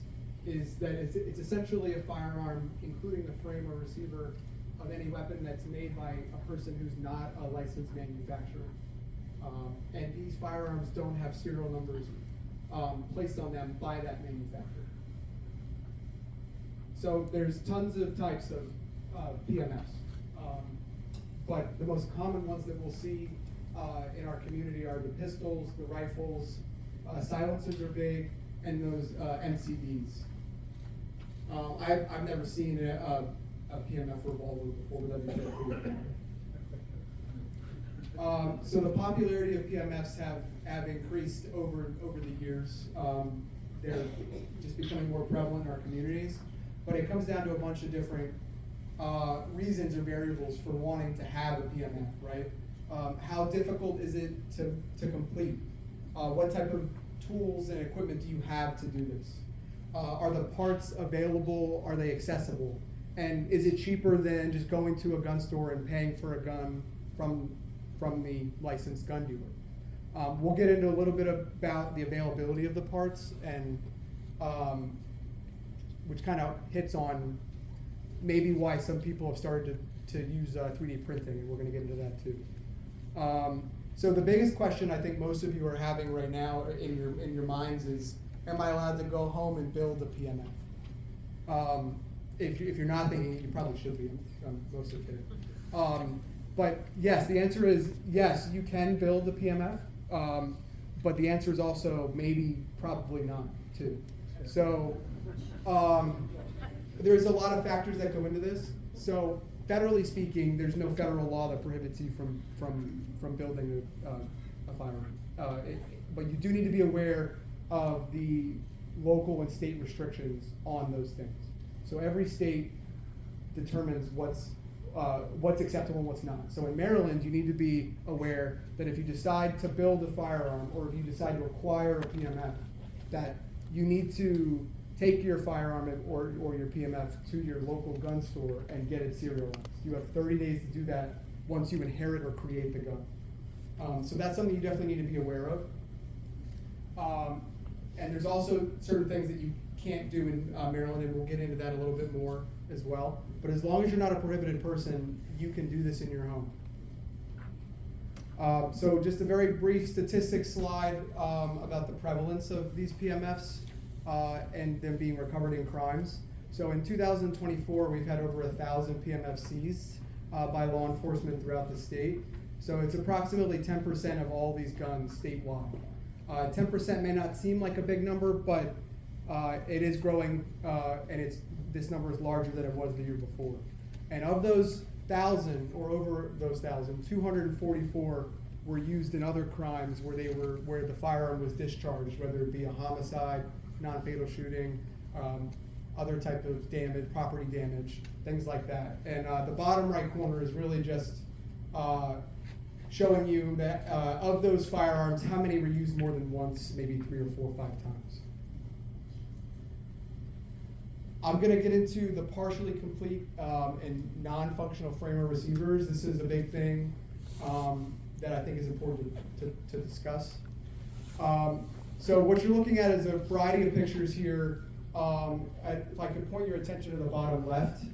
that it's essentially a firearm, including the frame or receiver, of any weapon that's made by a person who's not a licensed manufacturer. And these firearms don't have serial numbers placed on them by that manufacturer. So there's tons of types of PMFs. But the most common ones that we'll see in our community are the pistols, the rifles, silencers are big, and those MCBs. I've never seen a PMF revolver before, but that'd be so the popularity of PMFs have increased over the years. They're just becoming more prevalent in our communities, but it comes down to a bunch of different reasons or variables for wanting to have a PMF, right? How difficult is it to complete? What type of tools and equipment do you have to do this? Are the parts available? Are they accessible? And is it cheaper than just going to a gun store and paying for a gun from the licensed gun dealer? We'll get into a little bit about the availability of the parts, and which kind of hits on maybe why some people have started to use 3D printing, and we're going to get into that too. So the biggest question I think most of you are having right now in your minds is, am I allowed to go home and build a PMF? If you're not thinking it, you probably should be. I'm mostly kidding. But yes, the answer is yes, you can build a PMF, but the answer is also maybe, probably not too. So there's a lot of factors that go into this. So federally speaking, there's no federal law that prohibits you from building a firearm. But you do need to be aware of the local and state restrictions on those things. So every state determines what's acceptable and what's not. So in Maryland, you need to be aware that if you decide to build a firearm or if you decide to acquire a PMF, that you need to take your firearm or your PMF to your local gun store and get it serialized. You have 30 days to do that once you inherit or create the gun. So that's something you definitely need to be aware of. And there's also certain things that you can't do in Maryland, and we'll get into that a little bit more as well. But as long as you're not a prohibited person, you can do this in your home. So just a very brief statistics slide about the prevalence of these PMFs and them being recovered in crimes. So in 2024, we've had over 1,000 PMFs seized by law enforcement throughout the state. So it's approximately 10% of all these guns statewide. 10% may not seem like a big number, but it is growing, and this number is larger than it was the year before. And of those 1,000, or over those 1,000, 244 were used in other crimes where the firearm was discharged, whether it be a homicide, non-fatal shooting, other type of damage, property damage, things like that. And the bottom right corner is really just showing you that of those firearms, how many were used more than once, maybe 3 or 4 or 5 times. I'm going to get into the partially complete and non-functional framer receivers. This is a big thing that I think is important to discuss. So what you're looking at is a variety of pictures here. If I could point your attention to the bottom left,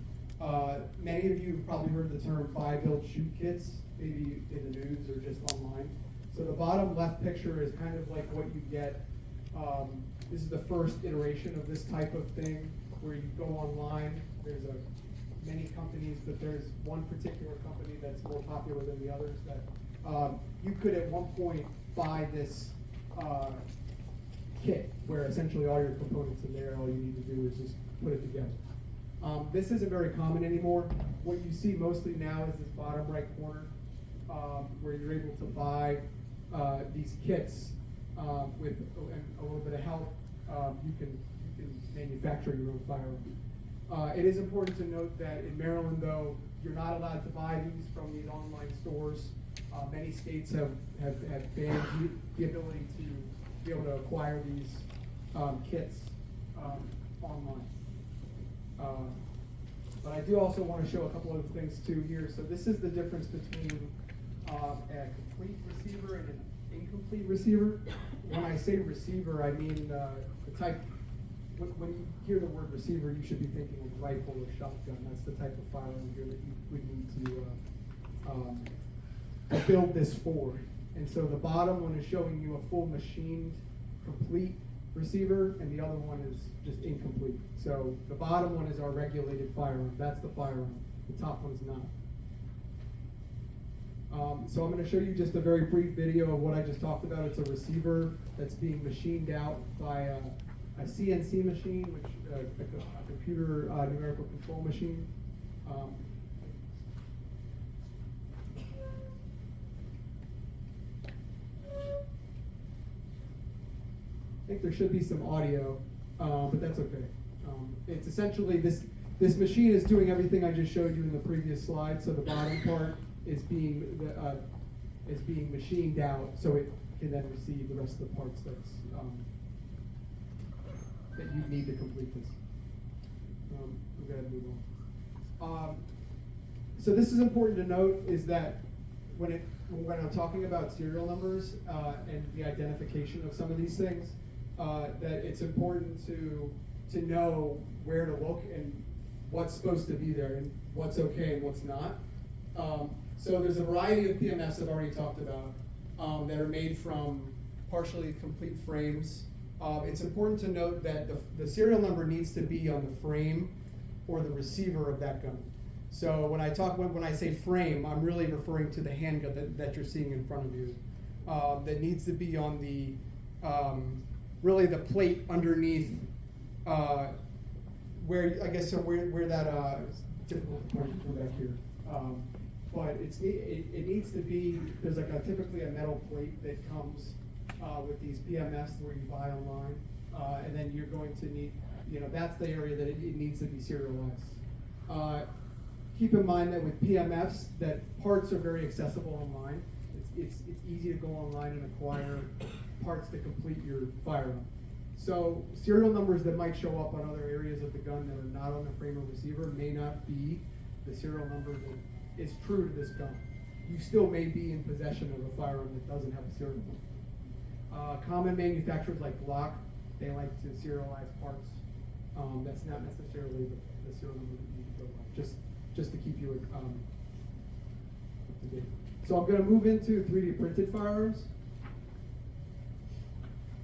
many of you have probably heard the term buy, build, shoot kits, maybe in the news or just online. So the bottom left picture is kind of like what you get. This is the first iteration of this type of thing, where you go online. There's many companies, but there's one particular company that's more popular than the others that you could at one point buy this kit where essentially all your components are there. All you need to do is just put it together. This isn't very common anymore. What you see mostly now is this bottom right corner where you're able to buy these kits with a little bit of help. You can manufacture your own firearm. It is important to note that in Maryland, though, you're not allowed to buy these from these online stores. Many states have banned the ability to be able to acquire these kits online. But I do also want to show a couple of things too here. So this is the difference between a complete receiver and an incomplete receiver. When I say receiver, I mean the type when you hear the word receiver, you should be thinking of rifle or shotgun. That's the type of firearm here that you would need to build this for. And so the bottom one is showing you a full machined, complete receiver, and the other one is just incomplete. So the bottom one is our regulated firearm. That's the firearm. The top one is not. So I'm going to show you just a very brief video of what I just talked about. It's a receiver that's being machined out by a CNC machine, which a computer numerical control machine. I think there should be some audio, but that's okay. It's essentially this machine is doing everything I just showed you in the previous slide. So the bottom part is being machined out, so it can then receive the rest of the parts that you need to complete this. We're going to move on. So this is important to note is that when I'm talking about serial numbers and the identification of some of these things, that it's important to know where to look and what's supposed to be there and what's okay and what's not. So there's a variety of PMFs I've already talked about that are made from partially complete frames. It's important to note that the serial number needs to be on the frame or the receiver of that gun. So when I say frame, I'm really referring to the handgun that you're seeing in front of you. That needs to be on the really the plate underneath where that difficult to point from back here. But it needs to be, there's typically a metal plate that comes with these PMFs where you buy online, and then you're going to need, that's the area that it needs to be serialized. Keep in mind that with PMFs, that parts are very accessible online. It's easy to go online and acquire parts to complete your firearm. So serial numbers that might show up on other areas of the gun that are not on the frame or receiver may not be the serial number that is true to this gun. You still may be in possession of a firearm that doesn't have a serial number. Common manufacturers like Glock, they like to serialize parts. That's not necessarily the serial number that you need to go by, just to keep you up to date. So I'm going to move into 3D printed firearms.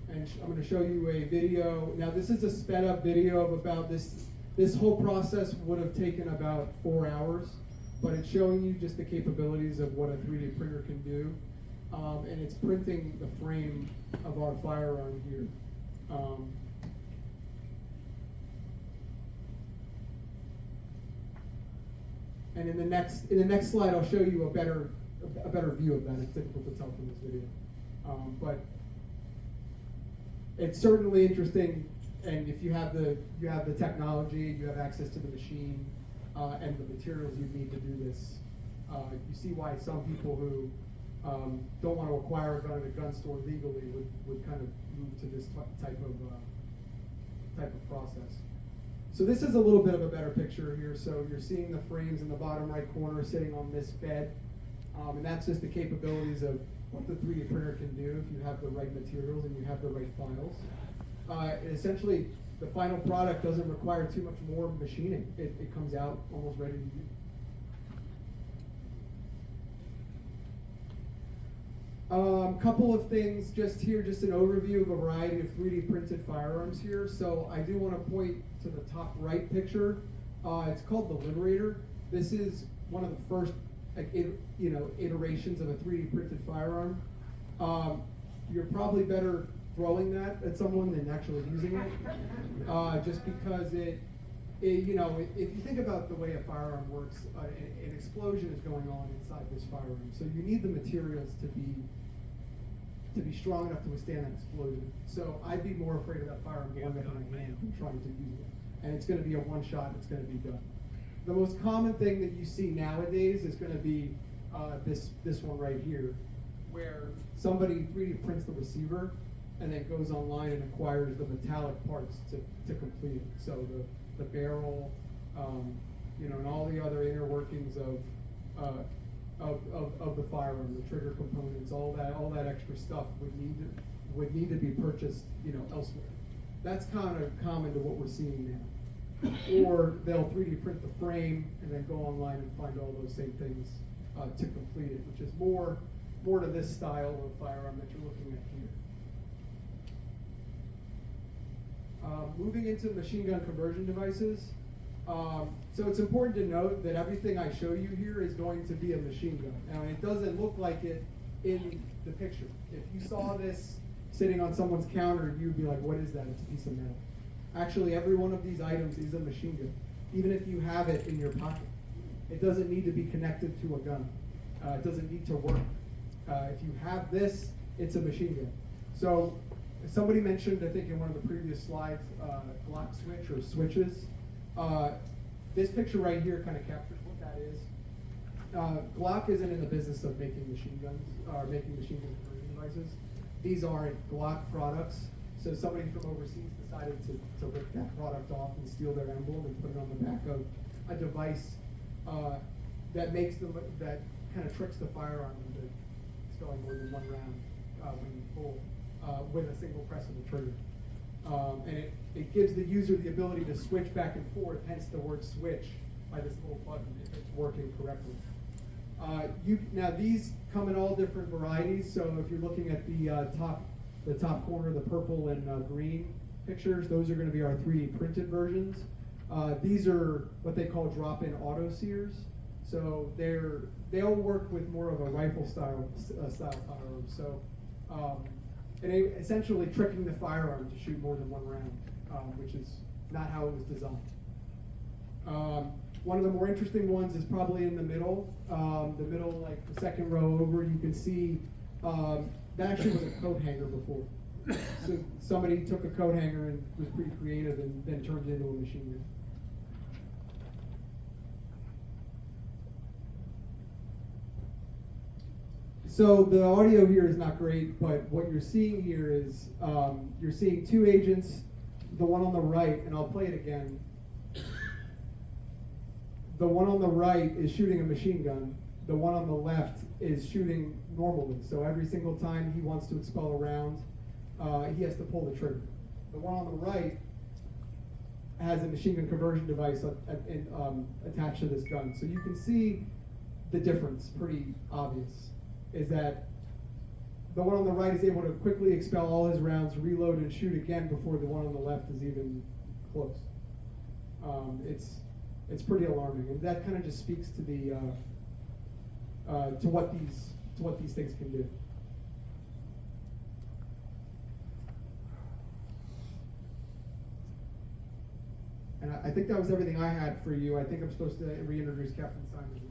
And I'm going to show you a video. Now this is a sped up video of about this whole process would have taken about 4 hours, but it's showing you just the capabilities of what a 3D printer can do. And it's printing the frame of our firearm here. And in the next slide, I'll show you a better view of that. It's difficult to tell from this video, but it's certainly interesting. And if you have the technology, you have access to the machine and the materials you need to do this. You see why some people who don't want to acquire a gun at a gun store legally would kind of move to this type of process. So this is a little bit of a better picture here. So you're seeing the frames in the bottom right corner sitting on this bed. And that's just the capabilities of what the 3D printer can do if you have the right materials and you have the right files. Essentially, the final product doesn't require too much more machining. It comes out almost ready to use. Couple of things just here, just an overview of a variety of 3D printed firearms here. So I do want to point to the top right picture. It's called the Liberator. This is one of the first iterations of a 3D printed firearm. You're probably better throwing that at someone than actually using it, just because if you think about the way a firearm works, an explosion is going on inside this firearm. So you need the materials to be strong enough to withstand that explosion. So I'd be more afraid of that firearm going up in my hand than trying to use it. And it's going to be a one shot, and it's going to be done. The most common thing that you see nowadays is going to be this one right here, where somebody 3D prints the receiver and then goes online and acquires the metallic parts to complete it. So the barrel, and all the other inner workings of the firearm, the trigger components, all that extra stuff would need to be purchased, elsewhere. That's kind of common to what we're seeing now. Or they'll 3D print the frame and then go online and find all those same things to complete it, which is more to this style of firearm that you're looking at here. Moving into machine gun conversion devices. So it's important to note that everything I show you here is going to be a machine gun. Now, it doesn't look like it in the picture. If you saw this sitting on someone's counter, you'd be like, what is that? It's a piece of metal. Actually, every one of these items is a machine gun, even if you have it in your pocket. It doesn't need to be connected to a gun. It doesn't need to work. If you have this, it's a machine gun. So somebody mentioned, I think in one of the previous slides, Glock switch or switches. This picture right here kind of captures what that is. Glock isn't in the business of making machine guns or making machine gun conversion devices. These aren't Glock products. So somebody from overseas decided to rip that product off and steal their emblem and put it on the back of a device that makes them, that kind of tricks the firearm into expelling more than one round when you pull with a single press of the trigger. And it gives the user the ability to switch back and forth, hence the word switch, by this little button if it's working correctly. Now these come in all different varieties, so if you're looking at the top corner, the purple and green pictures, those are going to be our 3D printed versions. These are what they call drop-in auto sears. So they'll work with more of a rifle style firearm. So and essentially tricking the firearm to shoot more than one round, which is not how it was designed. One of the more interesting ones is probably in the middle, like the second row over. You can see that actually was a coat hanger before. So somebody took a coat hanger and was pretty creative and then turned it into a machine gun. So the audio here is not great, but what you're seeing here is you're seeing two agents, the one on the right, and I'll play it again. The one on the right is shooting a machine gun. The one on the left is shooting normally. So every single time he wants to expel a round, he has to pull the trigger. The one on the right has a machine gun conversion device attached to this gun. So you can see the difference, pretty obvious, is that the one on the right is able to quickly expel all his rounds, reload and shoot again before the one on the left is even close. It's pretty alarming, and that kind of just speaks to the to what these things can do. And I think that was everything I had for you. I think I'm supposed to reintroduce Captain Simons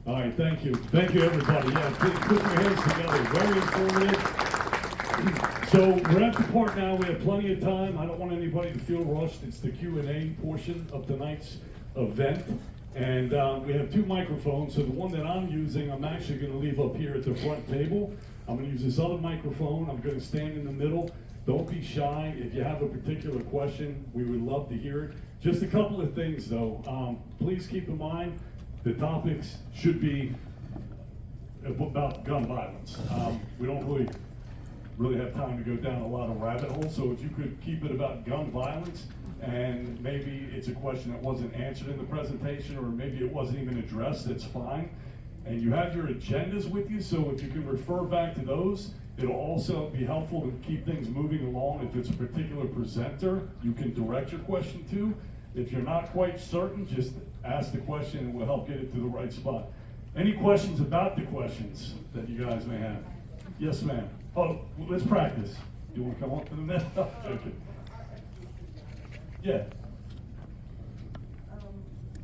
now. All right, thank you. Thank you, everybody. Yeah, put your hands together. Very informative. So we're at the part now. We have plenty of time. I don't want anybody to feel rushed. It's the Q&A portion of tonight's event. And we have two microphones. So the one that I'm using, I'm actually going to leave up here at the front table. I'm going to use this other microphone. I'm going to stand in the middle. Don't be shy. If you have a particular question, we would love to hear it. Just a couple of things, though. Please keep in mind, the topics should be about gun violence. We don't really have time to go down a lot of rabbit holes, so if you could keep it about gun violence, and maybe it's a question that wasn't answered in the presentation, or maybe it wasn't even addressed, that's fine. And you have your agendas with you, so if you can refer back to those, it'll also be helpful to keep things moving along. If it's a particular presenter, you can direct your question to. If you're not quite certain, just ask the question and we'll help get it to the right spot. Any questions about the questions that you guys may have? Yes, ma'am. Oh, let's practice. You want to come up to the net? Okay. Yeah.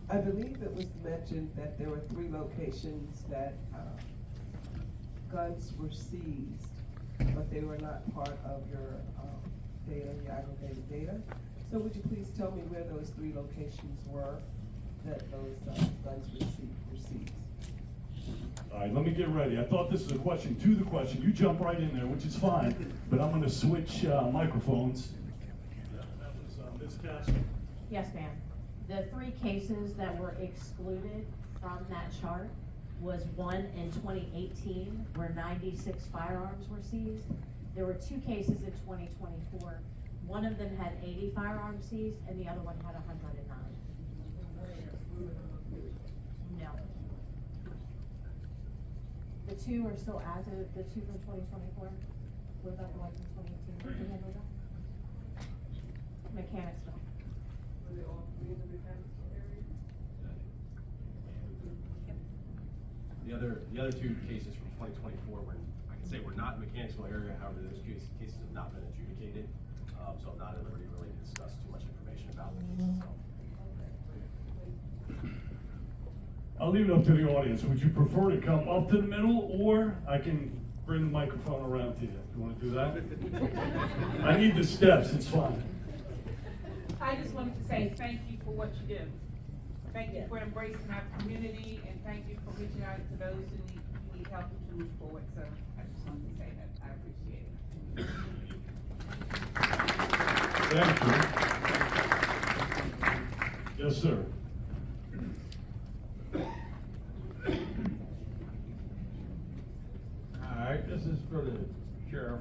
I believe it was mentioned that there were 3 locations that guns were seized, but they were not part of your data, your aggregated data. So would you please tell me where those 3 locations were that those guns were seized? All right, let me get ready. I thought this was a question to the question. You jump right in there, which is fine, but I'm going to switch microphones. That was Ms. Casper. Yes, ma'am. The 3 cases that were excluded from that chart was one in 2018 where 96 firearms were seized. There were 2 cases in 2024. One of them had 80 firearms seized and the other one had 109. No. The 2 are still active, the 2 from 2024? What about the one from 2018? Can you handle that? Mechanicsville. Were they all three in the mechanical area? The other 2 cases from 2024 were, I can say, were not in the Mechanicsville area. However, those cases have not been adjudicated, so I'm not at liberty really to discuss too much information about them. So. I'll leave it up to the audience. Would you prefer to come up to the middle, or I can bring the microphone around to you? You want to do that? I need the steps, it's fine. I just wanted to say thank you for what you do. Thank you for embracing our community, and thank you for reaching out to those who need help to move forward. So I just wanted to say that I appreciate Thank you. Yes, sir. Alright, this is for the sheriff.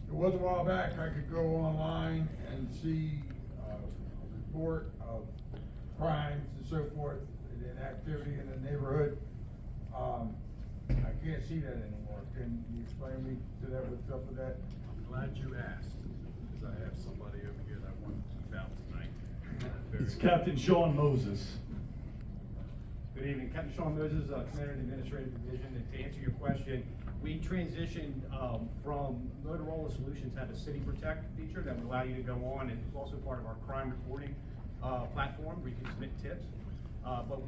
It was a while back, I could go online and see a report of crimes and so forth, and activity in the neighborhood. I can't see that anymore. Can you explain me to that, what's up with that? I'm glad you asked, because I have somebody over here that I want to keep out tonight. It's Captain Sean Moses. Good evening, Captain Sean Moses, Commander of the Administrative Division. And to answer your question, we transitioned from Motorola Solutions to have a City Protect feature that would allow you to go on, and it's also part of our crime reporting platform where you can submit tips. But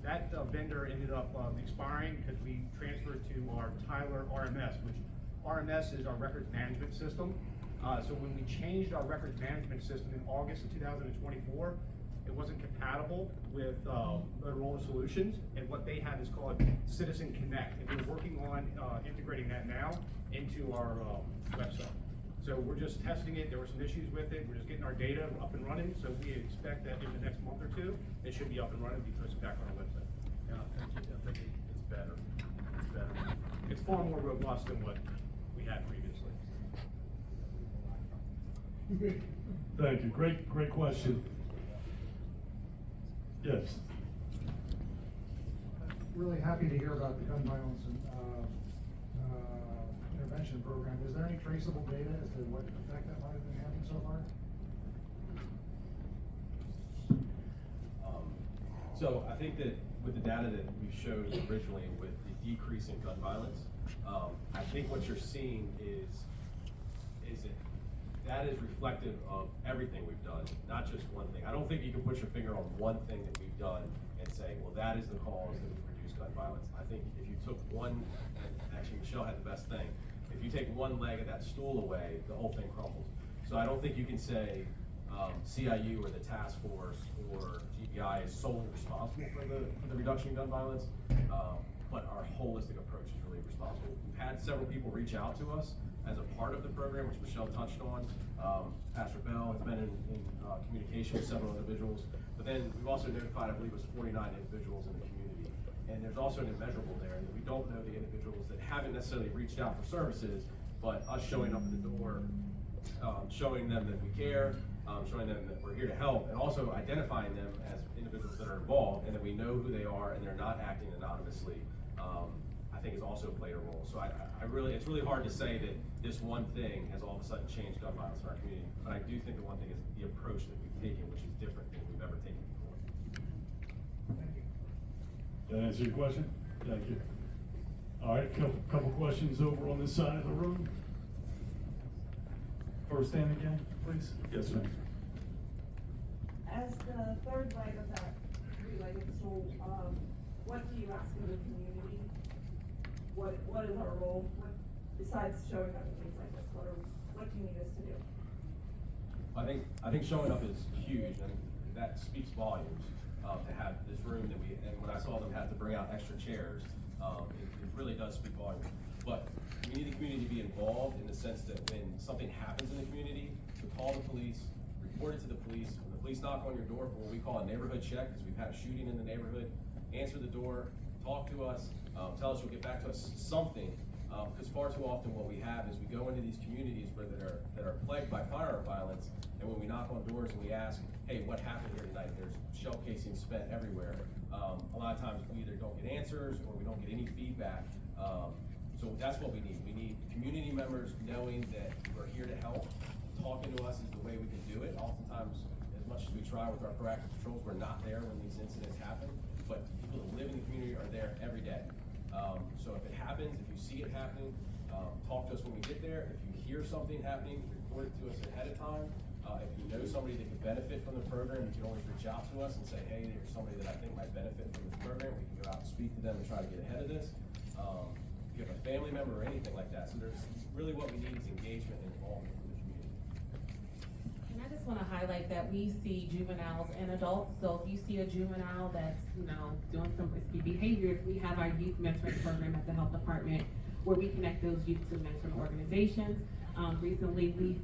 that vendor ended up expiring because we transferred to our Tyler RMS, which RMS is our records management system. So when we changed our records management system in August of 2024, it wasn't compatible with Motorola Solutions, and what they have is called Citizen Connect, and we're working on integrating that now into our website. So we're just testing it. There were some issues with it. We're just getting our data up and running, so we expect that in the next month or 2, it should be up and running because it's back on our website. Yeah, I think it's better. It's better. It's far more robust than what we had previously. Thank you. Great question. Yes. Really happy to hear about the gun violence and intervention program. Is there any traceable data as to what effect that might have been having so far? So I think that with the data that we showed originally with the decrease in gun violence, I think what you're seeing is that is reflective of everything we've done, not just one thing. I don't think you can put your finger on one thing that we've done and say, well, that is the cause that we've reduced gun violence. I think if you took one, and actually Michelle had the best thing, if you take one leg of that stool away, the whole thing crumbles. So I don't think you can say CIU or the task force or GBI is solely responsible for the reduction in gun violence, but our holistic approach is really responsible. We've had several people reach out to us as a part of the program, which Michelle touched on. Pastor Bell has been in communication with several individuals, but then we've also notified, I believe it was 49 individuals in the community. And there's also an immeasurable there, that we don't know the individuals that haven't necessarily reached out for services, but us showing up at the door, showing them that we care, showing them that we're here to help, and also identifying them as individuals that are involved and that we know who they are and they're not acting anonymously, I think has also played a role. So it's really hard to say that this one thing has all of a sudden changed gun violence in our community, but I do think the one thing is the approach that we've taken, which is different than we've ever taken before. Thank you. Did that answer your question? Thank you. All right, couple questions over on this side of the room. First stand again, please. Yes, sir. As the third leg of that three-legged stool, what do you ask of the community? What is our role? Besides showing up and things like this, what do you need us to do? I think showing up is huge, and that speaks volumes to have this room that and when I saw them have to bring out extra chairs, it really does speak volumes. But we need the community to be involved in the sense that when something happens in the community, to call the police, report it to the police. When the police knock on your door for what we call a neighborhood check, because we've had a shooting in the neighborhood, answer the door, talk to us, tell us you'll get back to us, something. Because far too often what we have is we go into these communities that are plagued by firearm violence, and when we knock on doors and we ask, hey, what happened here tonight? There's shell casings spent everywhere. A lot of times we either don't get answers or we don't get any feedback. So that's what we need. We need community members knowing that we're here to help. Talking to us is the way we can do it. Oftentimes, as much as we try with our proactive patrols, we're not there when these incidents happen, but people that live in the community are there every day. So if it happens, if you see it happening, talk to us when we get there. If you hear something happening, report it to us ahead of time. If you know somebody that could benefit from the program, you can always reach out to us and say, hey, there's somebody that I think might benefit from this program. We can go out and speak to them and try to get ahead of this. If you have a family member or anything like that. So there's really what we need is engagement and involvement from the community. And I just want to highlight that we see juveniles and adults. So if you see a juvenile that's, doing some risky behaviors, we have our youth mentoring program at the health department where we connect those youth to mentoring organizations. Recently, we've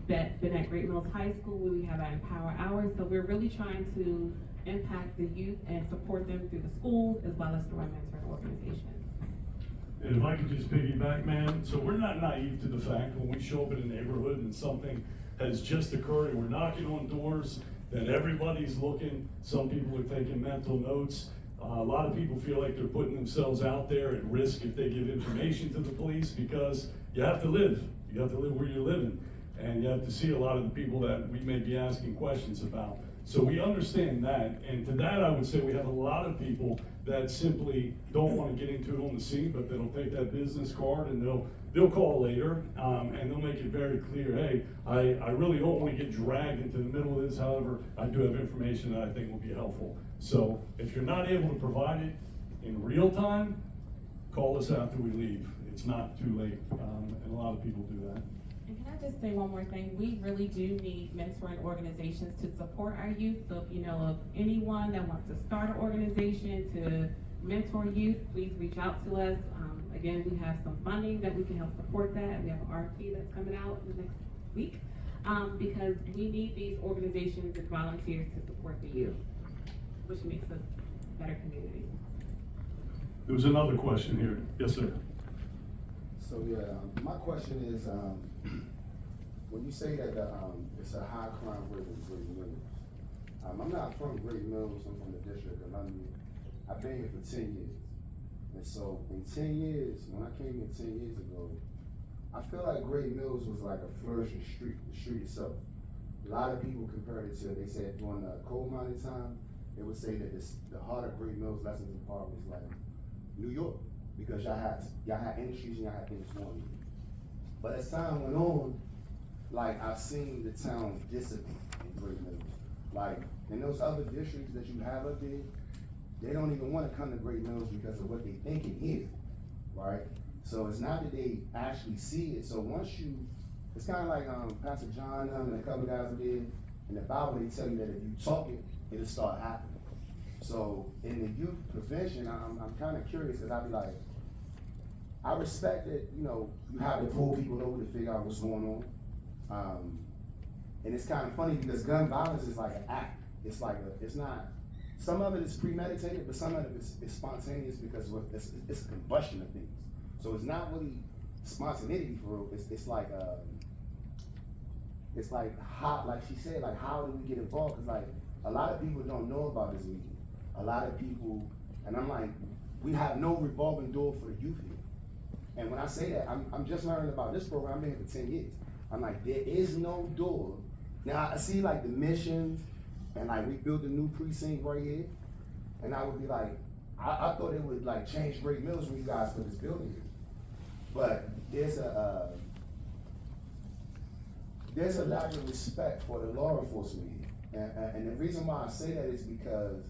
been at Great Mills High School where we have our Empower Hours. So we're really trying to impact the youth and support them through the schools as well as through our mentoring organizations. And if I could just piggyback, man, so we're not naive to the fact when we show up in a neighborhood and something has just occurred and we're knocking on doors, that everybody's looking. Some people are taking mental notes. A lot of people feel like they're putting themselves out there at risk if they give information to the police, because you have to live. You have to live where you're living. And you have to see a lot of the people that we may be asking questions about. So we understand that. And to that, I would say we have a lot of people that simply don't want to get into it on the scene, but they'll take that business card and they'll call later, and they'll make it very clear, hey, I really don't want to get dragged into the middle of this. However, I do have information that I think will be helpful. So if you're not able to provide it in real time, call us after we leave. It's not too late, and a lot of people do that. And can I just say one more thing? We really do need mentoring organizations to support our youth. So if you know of anyone that wants to start an organization to mentor youth, please reach out to us. Again, we have some funding that we can help support that. We have an RFP that's coming out in the next week because we need these organizations and volunteers to support the youth, which makes us a better community. There was another question here. Yes, sir. So my question is, when you say that it's a high crime rate in Great Mills, I'm not from Great Mills, I'm from the District of Columbia. I've been here for 10 years. And so in 10 years, when I came here 10 years ago, I feel like Great Mills was like a flourishing street, the street itself. A lot of people compared it to, they said during the coal mining time, they would say that the heart of Great Mills, Lexington Park, was like New York, because y'all had industries and y'all had things going on. But as time went on, like I've seen the town dissipate in Great Mills. Like in those other districts that you have up there, they don't even want to come to Great Mills because of what they think in here, right? So it's not that they actually see it. So once it's kind of like Pastor John and a couple guys did in the Bible. They tell you that if you talk it, it'll start happening. So in the youth prevention, I'm kind of curious because I'd be like, I respect that you have to pull people over to figure out what's going on, and it's kind of funny because gun violence is like an act. It's like it's not. Some of it is premeditated, but some of it is spontaneous because it's a combustion of things. So it's not really spontaneity for real. It's like how, like she said, like how do we get involved? Because like a lot of people don't know about this meeting. A lot of people, and I'm like, we have no revolving door for the youth here. And when I say that, I'm just learning about this program. I've been here for 10 years. I'm like, there is no door. Now I see like the missions, and like we built a new precinct right here, and I would be like, I thought it would like change Great Mills when you guys put this building here. But there's a lack of respect for the law enforcement here. And the reason why I say that is because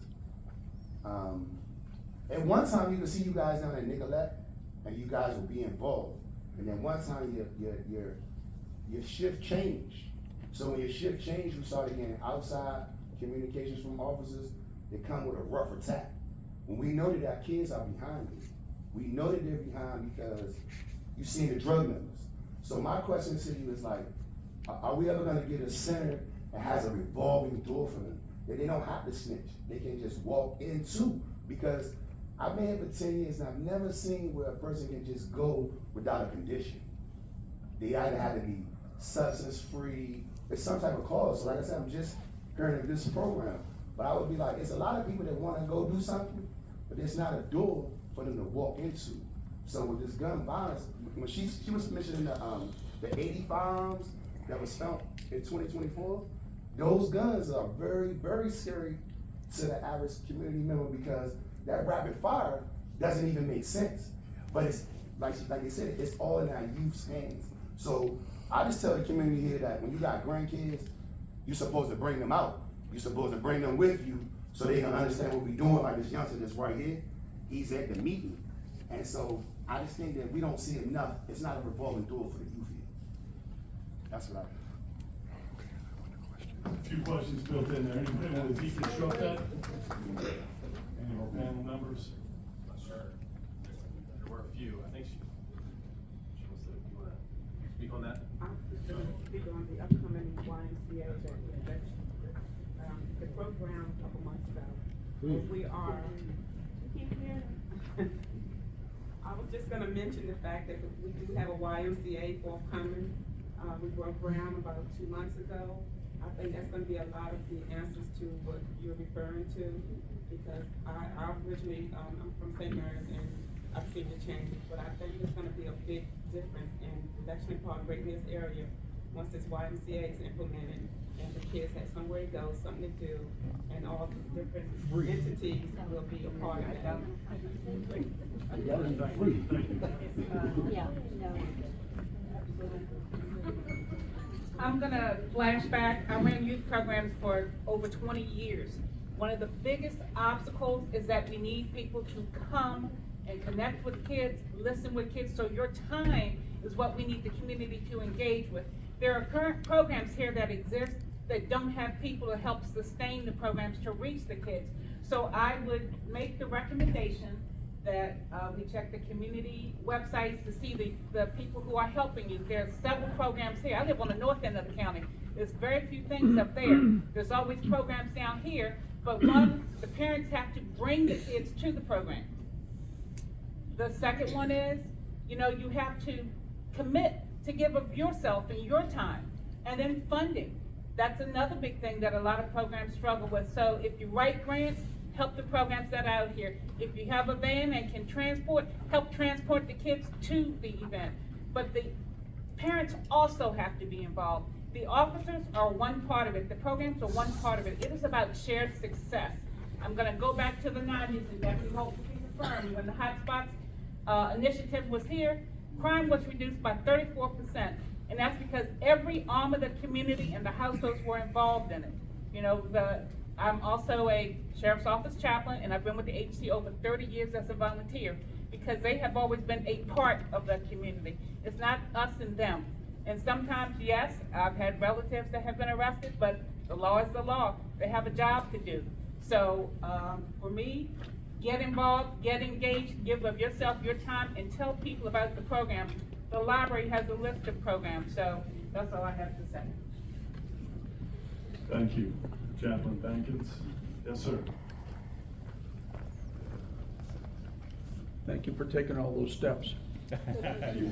at one time you could see you guys down at Nicolette, and you guys will be involved. And then one time your shift changed. So when your shift changed, you started getting outside communications from officers that come with a rough attack. When we know that our kids are behind it, we know that they're behind because you've seen the drug members. So my question to you is like, are we ever gonna get a center that has a revolving door for them? That they don't have to snitch. They can just walk into Because I've been here for 10 years and I've never seen where a person can just go without a condition. They either have to be substance free, it's some type of cause. So like I said, I'm just hearing of this program. But I would be like, it's a lot of people that wanna go do something, but there's not a door for them to walk into. So with this gun violence, when she was mentioning the 80 firearms that was found in 2024, those guns are very, very scary to the average community member because that rapid fire doesn't even make sense. But it's, like they said, it's all in our youth's hands. So I just tell the community here that when you got grandkids, you're supposed to bring them out. You're supposed to bring them with you so they can understand what we're doing. Like this youngster that's right here, he's at the meeting. And so I just think that we don't see enough. It's not a revolving door for the youth here. That's what A few questions built in there. Anybody want to deconstruct that? Any of our panel members? Sure. There were a few. I think she wants to, you want to speak on that? I'm just going to speak on the upcoming YMCA that the program a couple months ago. We are, keep hearing. I was just going to mention the fact that we do have a YMCA forthcoming. We broke ground about 2 months ago. I think that's going to be a lot of the answers to what you're referring to, because I originally, I'm from St. Mary's and I've seen the changes, but I think there's going to be a big difference in the Lexington Park, Great Mills area once this YMCA is implemented and the kids have somewhere to go, something to do, and all the different entities will be a part of that. Yeah, no. I'm gonna flash back. I ran youth programs for over 20 years. One of the biggest obstacles is that we need people to come and connect with kids, listen with kids, so your time is what we need the community to engage with. There are current programs here that exist that don't have people to help sustain the programs to reach the kids. So I would make the recommendation that we check the community websites to see the people who are helping you. There are several programs here. I live on the north end of the county. There's very few things up there. There's always programs down here, but one, the parents have to bring the kids to the program. The second one is, you have to commit to give of yourself and your time. And then funding. That's another big thing that a lot of programs struggle with. So if you write grants, help the programs that are out here. If you have a van and can transport, help transport the kids to the event. But the parents also have to be involved. The officers are one part of it. The programs are one part of it. It is about shared success. I'm gonna go back to the 90s and Deputy Holt will be confirmed. When the Hotspots initiative was here, crime was reduced by 34%. And that's because every arm of the community and the households were involved in it. I'm also a sheriff's office chaplain, and I've been with the agency over 30 years as a volunteer, because they have always been a part of the community. It's not us and them. And sometimes, yes, I've had relatives that have been arrested, but the law is the law. They have a job to do. So for me, get involved, get engaged, give of yourself, your time, and tell people about the program. The library has a list of programs, so that's all I have to say. Thank you. Chaplain Bankins. Yes, sir. Thank you for taking all those steps. You're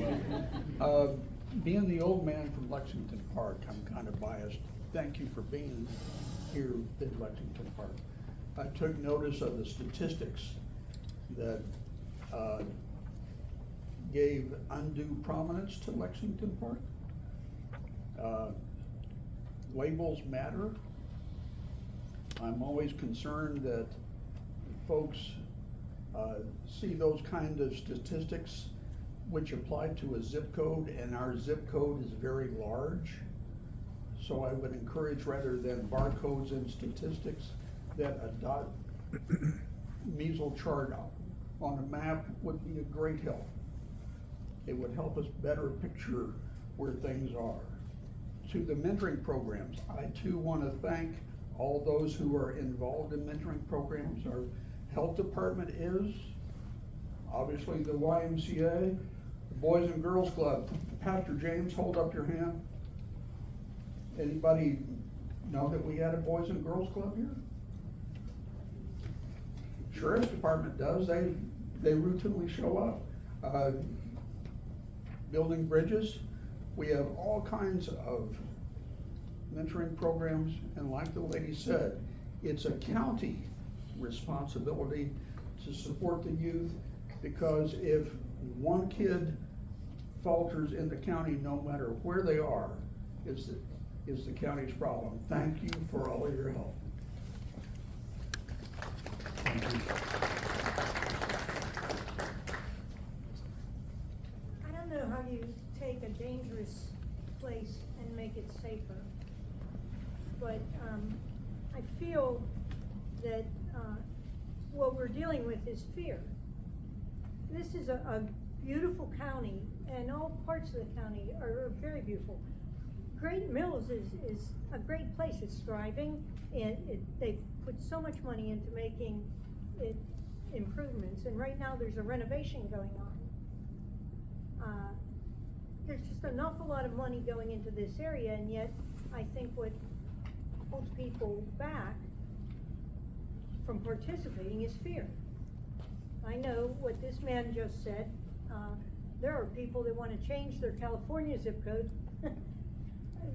welcome. Being the old man from Lexington Park, I'm kind of biased. Thank you for being here in Lexington Park. I took notice of the statistics that gave undue prominence to Lexington Park. Labels matter. I'm always concerned that folks see those kind of statistics which apply to a zip code, and our zip code is very large. So I would encourage, rather than barcodes and statistics, that a dot measle chart on a map would be a great help. It would help us better picture where things are. To the mentoring programs, I too want to thank all those who are involved in mentoring programs. Our health department is, obviously the YMCA, the Boys and Girls Club. Pastor James, hold up your hand. Anybody know that we had a Boys and Girls Club here? Sheriff's Department does, they routinely show up. Building bridges, we have all kinds of mentoring programs, and like the lady said, it's a county responsibility to support the youth, because if one kid falters in the county, no matter where they are, is the county's problem. Thank you for all of your help. I don't know how you take a dangerous place and make it safer, but I feel that what we're dealing with is fear. This is a beautiful county, and all parts of the county are very beautiful. Great Mills is a great place. It's thriving, and they've put so much money into making it improvements, and right now there's a renovation going on. There's just an awful lot of money going into this area, and yet I think what holds people back from participating is fear. I know what this man just said. There are people that want to change their California zip code.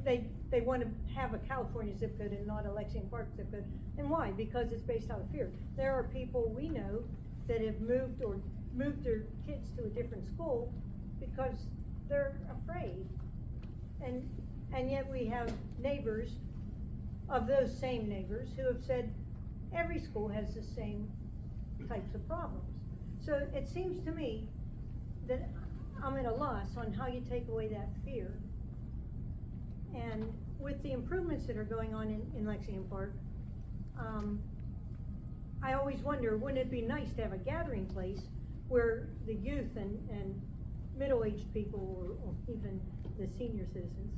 They want to have a California zip code and not a Lexington Park zip code. And why? Because it's based out of fear. There are people we know that have moved their kids to a different school because they're afraid. And yet we have neighbors of those same neighbors who have said every school has the same types of problems. So it seems to me that I'm at a loss on how you take away that fear. And with the improvements that are going on in Lexington Park, I always wonder, wouldn't it be nice to have a gathering place where the youth and middle-aged people, or even the senior citizens,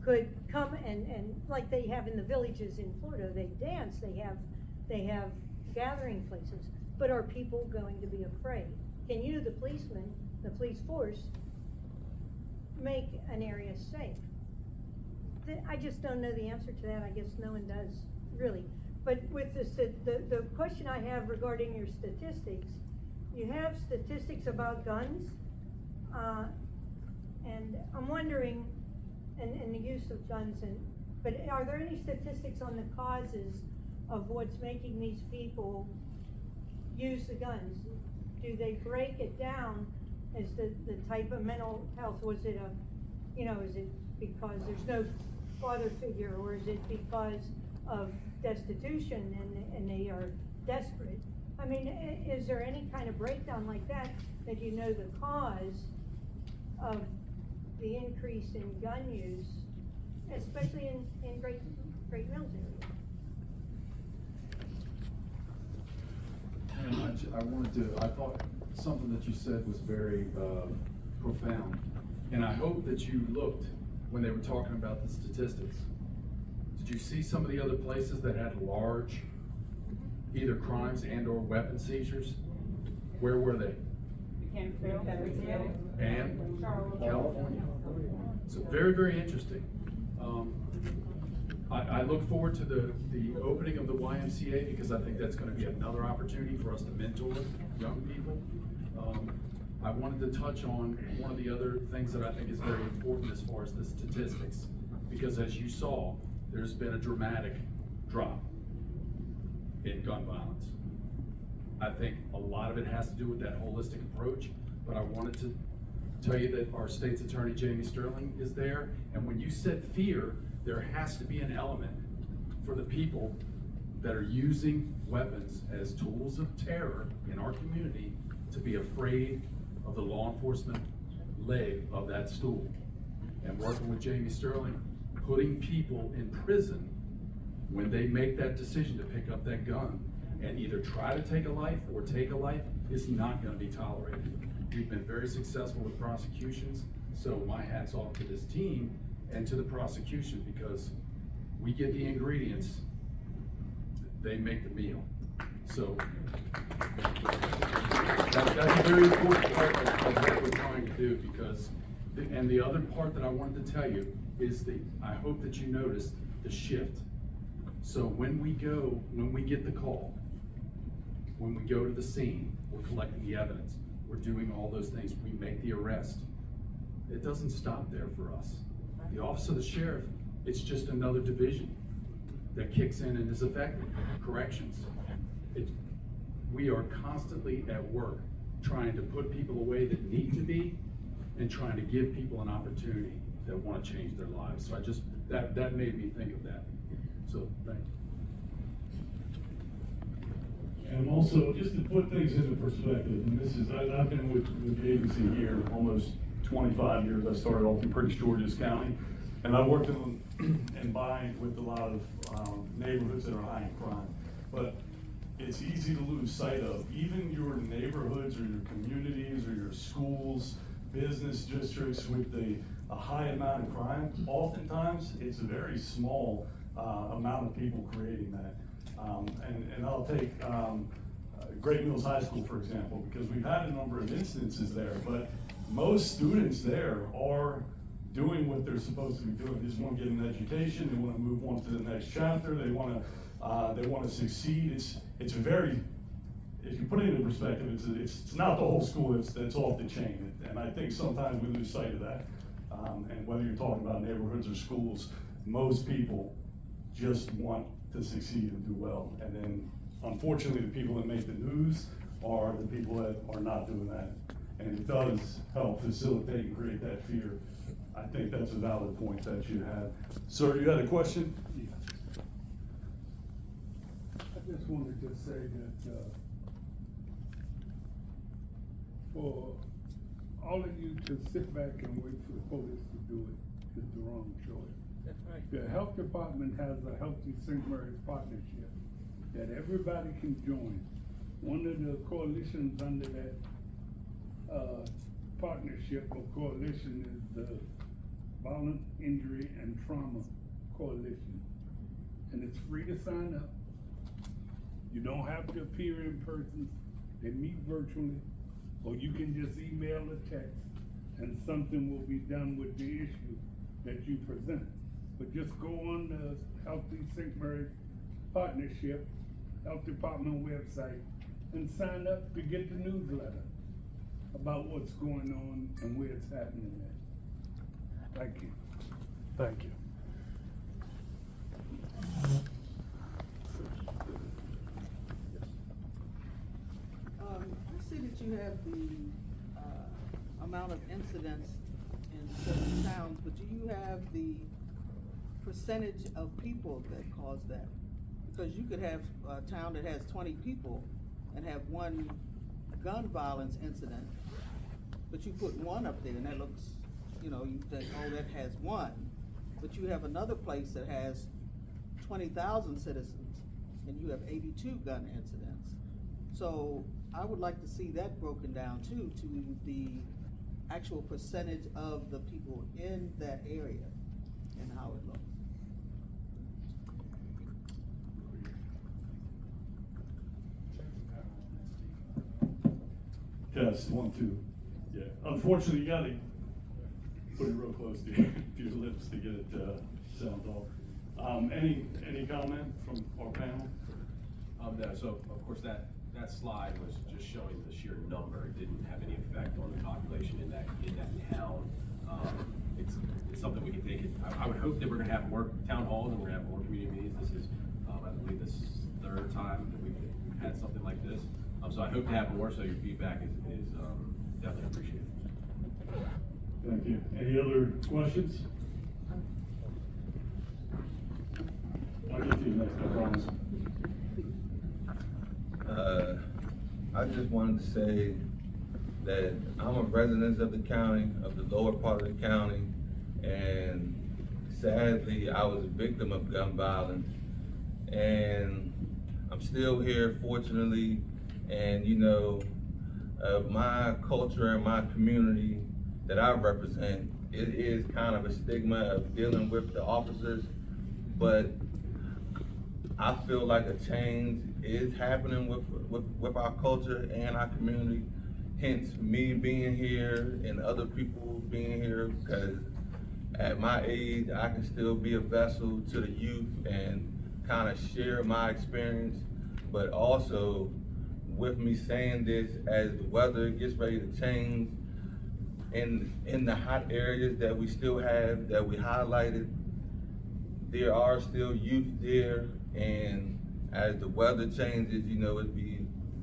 could come and like they have in the villages in Florida, they dance, they have gathering places, but are people going to be afraid? Can you, the policeman, the police force, make an area safe? I just don't know the answer to that. I guess no one does, really. But with the question I have regarding your statistics, you have statistics about guns, and I'm wondering, and the use of guns, but are there any statistics on the causes of what's making these people use the guns? Do they break it down as the type of mental health? Was it is it because there's no father figure, or is it because of destitution and they are desperate? I mean, is there any kind of breakdown like that you know the cause of the increase in gun use, especially in Great Mills area? And I thought something that you said was very profound. And I hope that you looked when they were talking about the statistics. Did you see some of the other places that had large either crimes and or weapon seizures? Where were they? And California. So very, very interesting. I look forward to the opening of the YMCA, because I think that's going to be another opportunity for us to mentor young people. I wanted to touch on one of the other things that I think is very important as far as the statistics, because as you saw, there's been a dramatic drop in gun violence. I think a lot of it has to do with that holistic approach, but I wanted to tell you that our state's attorney, Jamie Sterling, is there, and when you said fear, there has to be an element for the people that are using weapons as tools of terror in our community to be afraid of the law enforcement leg of that stool. And working with Jamie Sterling, putting people in prison when they make that decision to pick up that gun and either try to take a life or take a life is not going to be tolerated. We've been very successful with prosecutions, so my hat's off to this team and to the prosecution, because we get the ingredients, they make the meal. So that's a very important part of what we're trying to do, because, and the other part that I wanted to tell you is I hope that you noticed the shift. So when we get the call When we go to the scene, we're collecting the evidence, we're doing all those things, we make the arrest. It doesn't stop there for us. The office of the sheriff, it's just another division that kicks in and is effective. Corrections. We are constantly at work trying to put people away that need to be and trying to give people an opportunity that want to change their lives. So that made me think of that. So thank you. And also, just to put things into perspective, and this is, I've been with the agency here almost 25 years. I started off in Prince George's County, and I worked in buying with a lot of neighborhoods that are high in crime. But it's easy to lose sight of. Even your neighborhoods or your communities or your schools, business districts with a high amount of crime, oftentimes it's a very small amount of people creating that. And I'll take Great Mills High School, for example, because we've had a number of instances there, but most students there are doing what they're supposed to be doing. They just want to get an education, they want to move on to the next chapter, they want to succeed. It's very, if you put it into perspective, it's not the whole school that's off the chain, and I think sometimes we lose sight of that. And whether you're talking about neighborhoods or schools, most people just want to succeed and do well. And then, unfortunately, the people that make the news are the people that are not doing that. And it does help facilitate and create that fear. I think that's a valid point that you had. Sir, you had a question? Yeah. I just wanted to say that for all of you to sit back and wait for the police to do it is the wrong choice. That's right. The health department has a Healthy St. Mary's partnership that everybody can join. One of the coalitions under that partnership or coalition is the Violent Injury and Trauma Coalition. And it's free to sign up. You don't have to appear in person. They meet virtually, or you can just email or text, and something will be done with the issue that you present. But just go on the Healthy St. Mary's Partnership, Health Department website, and sign up to get the newsletter about what's going on and where it's happening at. Thank you. Thank you. I see that you have the amount of incidents in certain towns, but do you have the percentage of people that cause that? Because you could have a town that has 20 people and have one gun violence incident, but you put one up there and that looks, you think, oh, that has one. But you have another place that has 20,000 citizens and you have 82 gun incidents. So I would like to see that broken down too, to the actual percentage of the people in that area and how it looks. Test, 1, 2. Yeah. Unfortunately, you gotta put it real close to your lips to get it sound off. Any comment from our panel? No. So of course that slide was just showing the sheer number. It didn't have any effect on the population in that town. It's something we can take it. I would hope that we're gonna have more town halls and we're gonna have more community meetings. This is, I believe, the third time that we've had something like this. So I hope to have more. So your feedback is definitely appreciated. Thank you. Any other questions? I'll get to you next, I promise. I just wanted to say that I'm a resident of the county, of the lower part of the county, and sadly, I was a victim of gun violence, and I'm still here, fortunately, and my culture and my community that I represent, it is kind of a stigma of dealing with the officers, but I feel like a change is happening with our culture and our community, hence me being here and other people being here, because at my age, I can still be a vessel to the youth and kind of share my experience, but also with me saying this as the weather gets ready to change. In the hot areas that we still have, that we highlighted, there are still youth there, and as the weather changes, you know, it'd be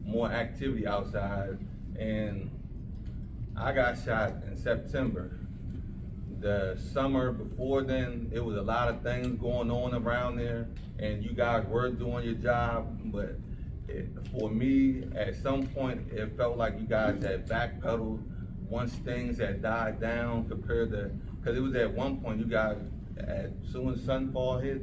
more activity outside. And I got shot in September. The summer before then, it was a lot of things going on around there, and you guys were doing your job, but for me, at some point, it felt like you guys had backpedaled once things had died down compared to, because it was at one point, you guys, as soon as sunfall hit,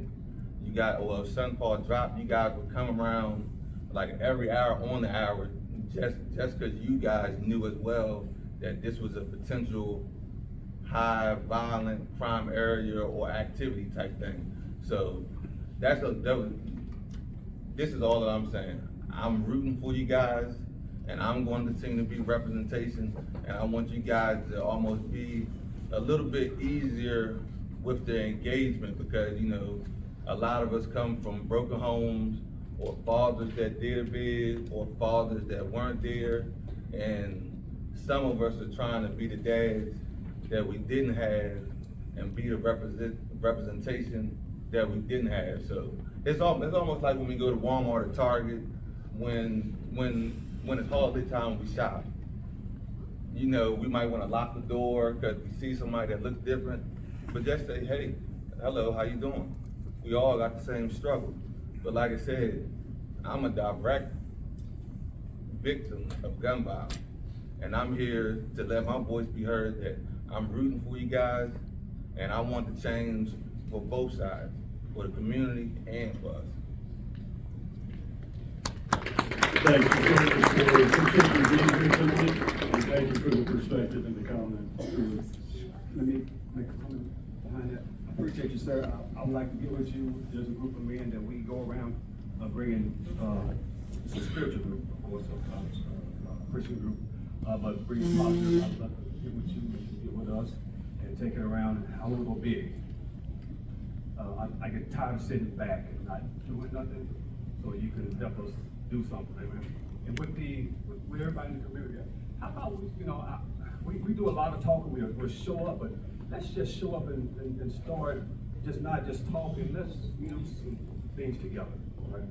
sunfall dropped, you guys would come around like every hour on the hour, just because you guys knew as well that this was a potential high violent crime area or activity type thing. So this is all that I'm saying. I'm rooting for you guys, and I'm going to continue to be representation, and I want you guys to almost be a little bit easier with the engagement, because, you know, a lot of us come from broken homes, or fathers that did bid, or fathers that weren't there, and some of us are trying to be the dads that we didn't have and be the representation that we didn't have. So it's almost like when we go to Walmart or Target, when it's holiday time, we shop. You know, we might want to lock the door because we see somebody that looks different, but just say, hey, hello, how you doing? We all got the same struggle. But like I said, I'm a direct victim of gun violence, and I'm here to let my voice be heard that I'm rooting for you guys, and I want to change for both sides, for the community and for us. Thank you for the story. Appreciate you being here tonight, and thank you for the perspective and the comment. Let me make a comment behind that. I appreciate you, sir. I would like to get with you. There's a group of men that we go around bringing, it's a spiritual group, of course, a Christian group, but bringing positives. I'd love to get with you, get with us, and take it around. I want to go big. I get tired of sitting back and not doing nothing, so you can help us do something, amen. And with everybody in the community, how about we do a lot of talking, we'll show up, but let's just show up and start not just talking, let's do some things together, right?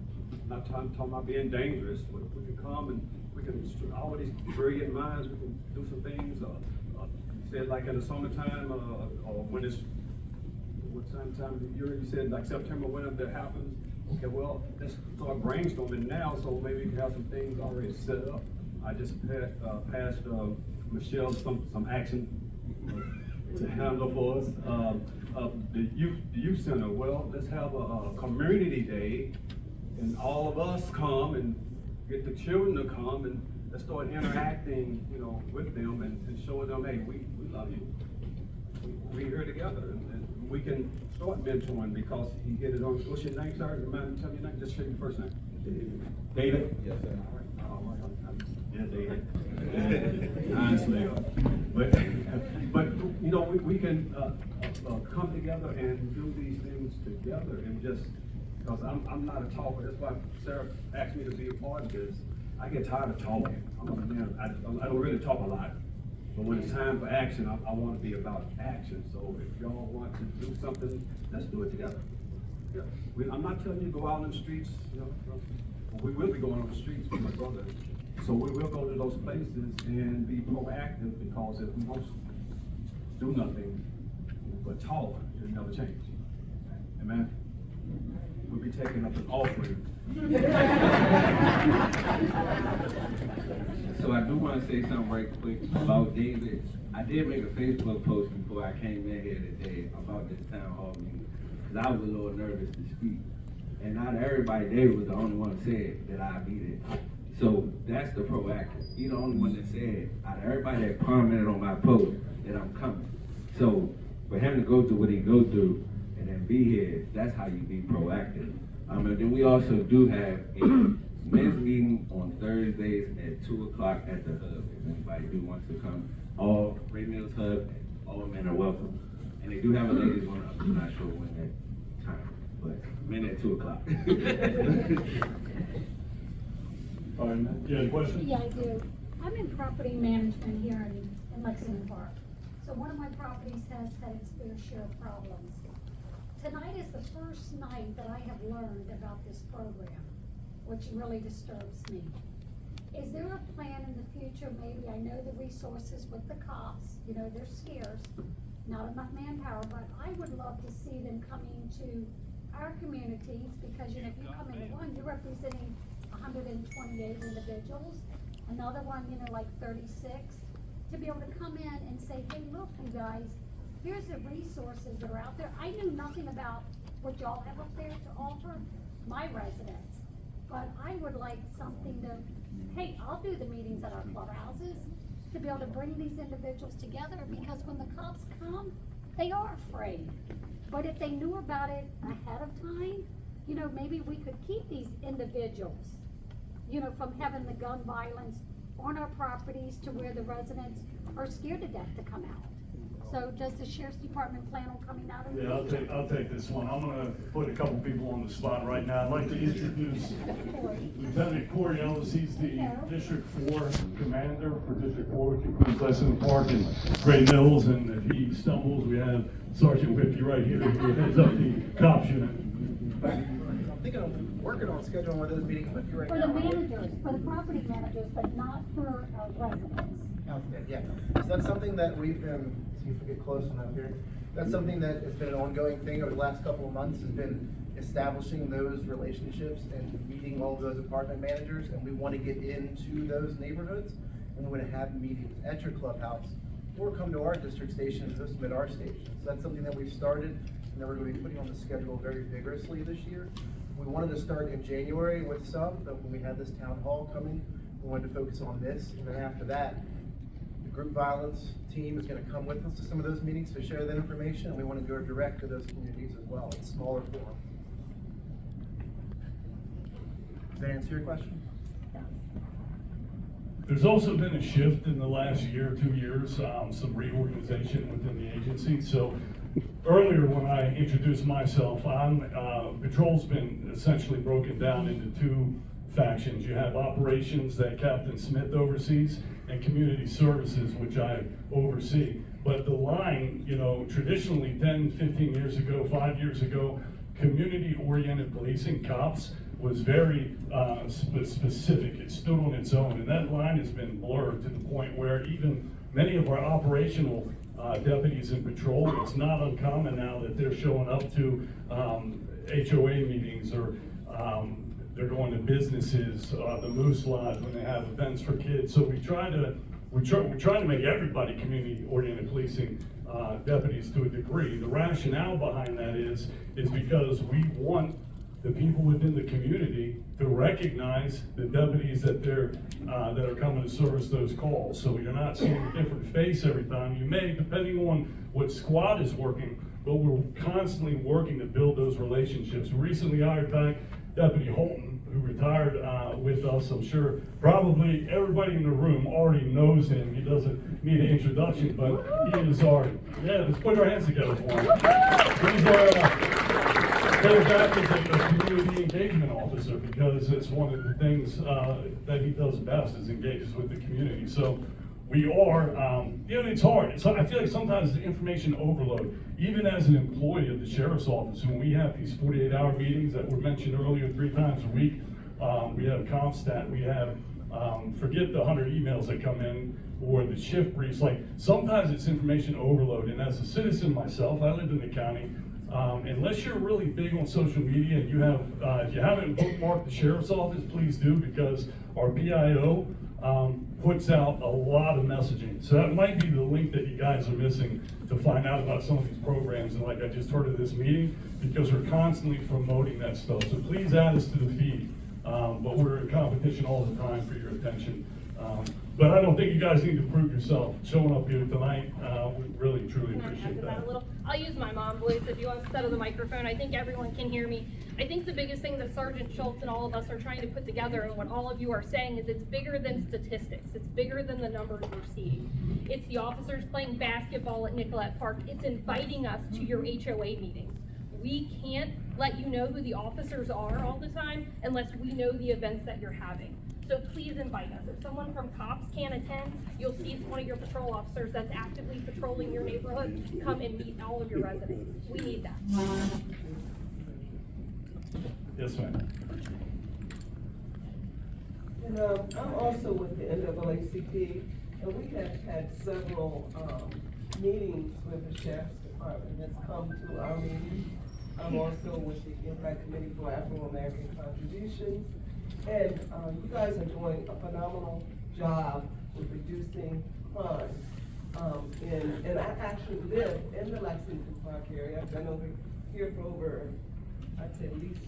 Not talking about being dangerous, but we can come and we can, all these brilliant minds, we can do some things, you said like in the summertime, or when it's, what time of the year, you said like September, whenever that happens. Okay, well, let's start brainstorming now, so maybe we can have some things already set up. I just passed Michelle some action to handle for us. The youth center, well, let's have a community day, and all of us come and get the children to come, and let's start interacting, with them and showing them, hey, we love you. We're here together, and we can start mentoring, because he get it on. What's your name, sir? Remind me, tell me your name. Just show your first name. David? Yes, sir. All right. Yeah, David. Nice layout. But we can come together and do these things together, and just because I'm not a talker. That's why Sarah asked me to be a part of this. I get tired of talking. I don't really talk a lot. But when it's time for action, I want to be about action. So if y'all want to do something, let's do it together. Yeah. I'm not telling you to go out in the streets, we will be going on the streets with my brother. So we will go to those places and be proactive, because if we don't do nothing but talk, it'll never change. Amen? We'll be taking up an offering. So I do want to say something right quick about David. I did make a Facebook post before I came in here today about this town hall meeting, because I was a little nervous to speak. And not everybody, David was the only one that said that I'd be there. So that's the proactive. He's the only one that said, out of everybody that commented on my post, that I'm coming. So for him to go through what he go through and then be here, that's how you be proactive. And then we also do have a men's meeting on Thursdays at 2 o'clock at the Hub. If anybody do wants to come, all Ray Mills Hub, all men are welcome. And they do have a ladies one. I'm not sure when that time, but men at 2 o'clock. All right, you had a question? Yeah, I do. I'm in property management here in Lexington Park. So one of my properties has had its fair share of problems. Tonight is the first night that I have learned about this program, which really disturbs me. Is there a plan in the future, maybe, I know the resources with the cops, you know, they're scarce, not enough manpower, but I would love to see them coming to our communities, because, you know, if you come into one, you're representing 128 individuals, another one, you know, like 36, to be able to come in and say, hey, look, you guys, here's the resources that are out there. I knew nothing about what y'all have up there to offer my residents, but I would like something to, hey, I'll do the meetings at our clubhouses, to be able to bring these individuals together, because when the cops come, they are afraid. But if they knew about it ahead of time, you know, maybe we could keep these individuals, you know, from having the gun violence on our properties to where the residents are scared to death to come out. So does the sheriff's department plan on coming out of Yeah, I'll take this one. I'm gonna put a couple people on the spot right now. I'd like to introduce Lieutenant Corey Ellis. He's the District 4 Commander for District 4, which includes Lexington Park and Gray Mills. And if he stumbles, we have Sergeant Whippy right here who heads up the cops unit. I'm thinking of working on scheduling one of those meetings with you right For now. the managers, for the property managers, but not for residents. Okay, yeah. So that's something that we've been, see if we get close enough here. That's something that has been an ongoing thing over the last couple of months, has been establishing those relationships and meeting all those apartment managers. And we want to get into those neighborhoods, and we want to have meetings at your clubhouse or come to our district station and host them at our station. So that's something that we've started and that we're going to be putting on the schedule very vigorously this year. We wanted to start in January with some, but when we had this town hall coming, we wanted to focus on this. And then after that, the group violence team is going to come with us to some of those meetings to share that information, and we want to go direct to those communities as well in smaller form. Does that answer your question? There's also been a shift in the last year, 2 years, some reorganization within the agency. So earlier when I introduced myself, patrol's been essentially broken down into two factions. You have operations that Captain Smith oversees and community services, which I oversee. But the line, you know, traditionally 10, 15 years ago, 5 years ago, community-oriented policing, cops, was very specific. It stood on its own, and that line has been blurred to the point where even many of our operational deputies in patrol, it's not uncommon now that they're showing up to HOA meetings, or they're going to businesses, the Moose Lodge when they have events for kids. So we're trying to make everybody community-oriented policing deputies to a degree. The rationale behind that is because we want the people within the community to recognize the deputies that are coming to service those calls. So you're not seeing a different face every time. You may, depending on what squad is working, but we're constantly working to build those relationships. We recently hired back Deputy Holton, who retired with us. I'm sure probably everybody in the room already knows him. He doesn't need an introduction, but he is our, let's put our hands together for him. He's our back as a community engagement officer, because it's one of the things that he does best, is engages with the community. So we are, you know, it's hard. I feel like sometimes the information overload, even as an employee of the sheriff's office, when we have these 48-hour meetings that were mentioned earlier 3 times a week, we have CompStat, we have, forget the 100 emails that come in, or the shift briefs. Like, sometimes it's information overload, and as a citizen myself, I live in the county. Unless you're really big on social media and you have, if you haven't bookmarked the sheriff's office, please do, because our PIO puts out a lot of messaging. So that might be the link that you guys are missing to find out about some of these programs. And like I just heard of this meeting, because we're constantly promoting that stuff. So please add us to the feed. But we're in competition all the time for your attention. But I don't think you guys need to prove yourself. Showing up here tonight, we really, truly appreciate that. I'll use my mom voice if you want, instead of the microphone. I think everyone can hear me. I think the biggest thing that Sergeant Schultz and all of us are trying to put together, and what all of you are saying, is it's bigger than statistics. It's bigger than the numbers we're seeing. It's the officers playing basketball at Nicollet Park. It's inviting us to your HOA meetings. We can't let you know who the officers are all the time unless we know the events that you're having. So please invite us. If someone from cops can't attend, you'll see one of your patrol officers that's actively patrolling your neighborhood come and meet all of your residents. We need that. Yes, ma'am. And I'm also with the NAACP, and we have had several meetings with the Sheriff's Department that's come to our meetings. I'm also with the Impact Committee for Afro-American Contributions. And you guys are doing a phenomenal job with reducing crime. And I actually live in the Lexington Park area. I've been over here for over, I'd say at least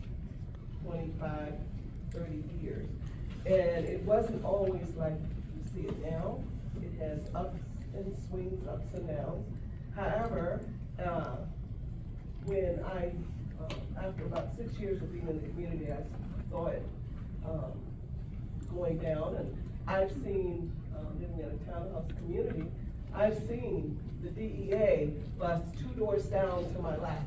25, 30 years. And it wasn't always like you see it now. It has ups and swings, ups and downs. However, when after about 6 years of being in the community, I saw it going down, and I've seen, living in a townhouse community, I've seen the DEA bust 2 doors down to my left,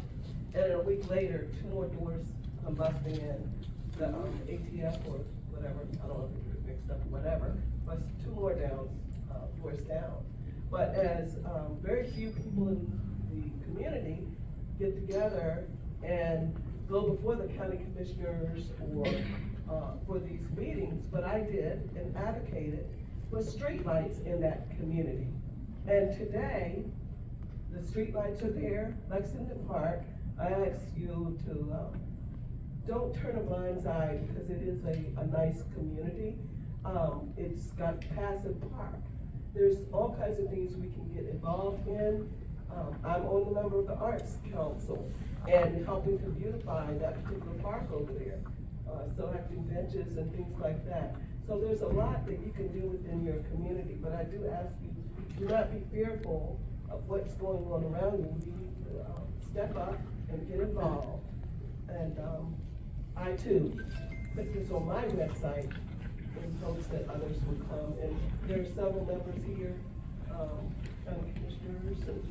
and a week later, 2 more doors come busting in, the ATF or whatever, I don't know if it was mixed up or whatever, bust 2 more doors down. But as very few people in the community get together and go before the county commissioners or for these meetings, but I did and advocated for streetlights in that community. And today, the streetlights are there, Lexington Park. I ask you to don't turn a blind eye because it is a nice community. It's got passive park. There's all kinds of things we can get involved in. I'm on the member of the Arts Council and helping to beautify that particular park over there. Selecting benches and things like that. So there's a lot that you can do within your community, but I do ask you, do not be fearful of what's going on around you. You need to step up and get involved. And I too put this on my website in hopes that others would come. And there are several members here, county commissioners and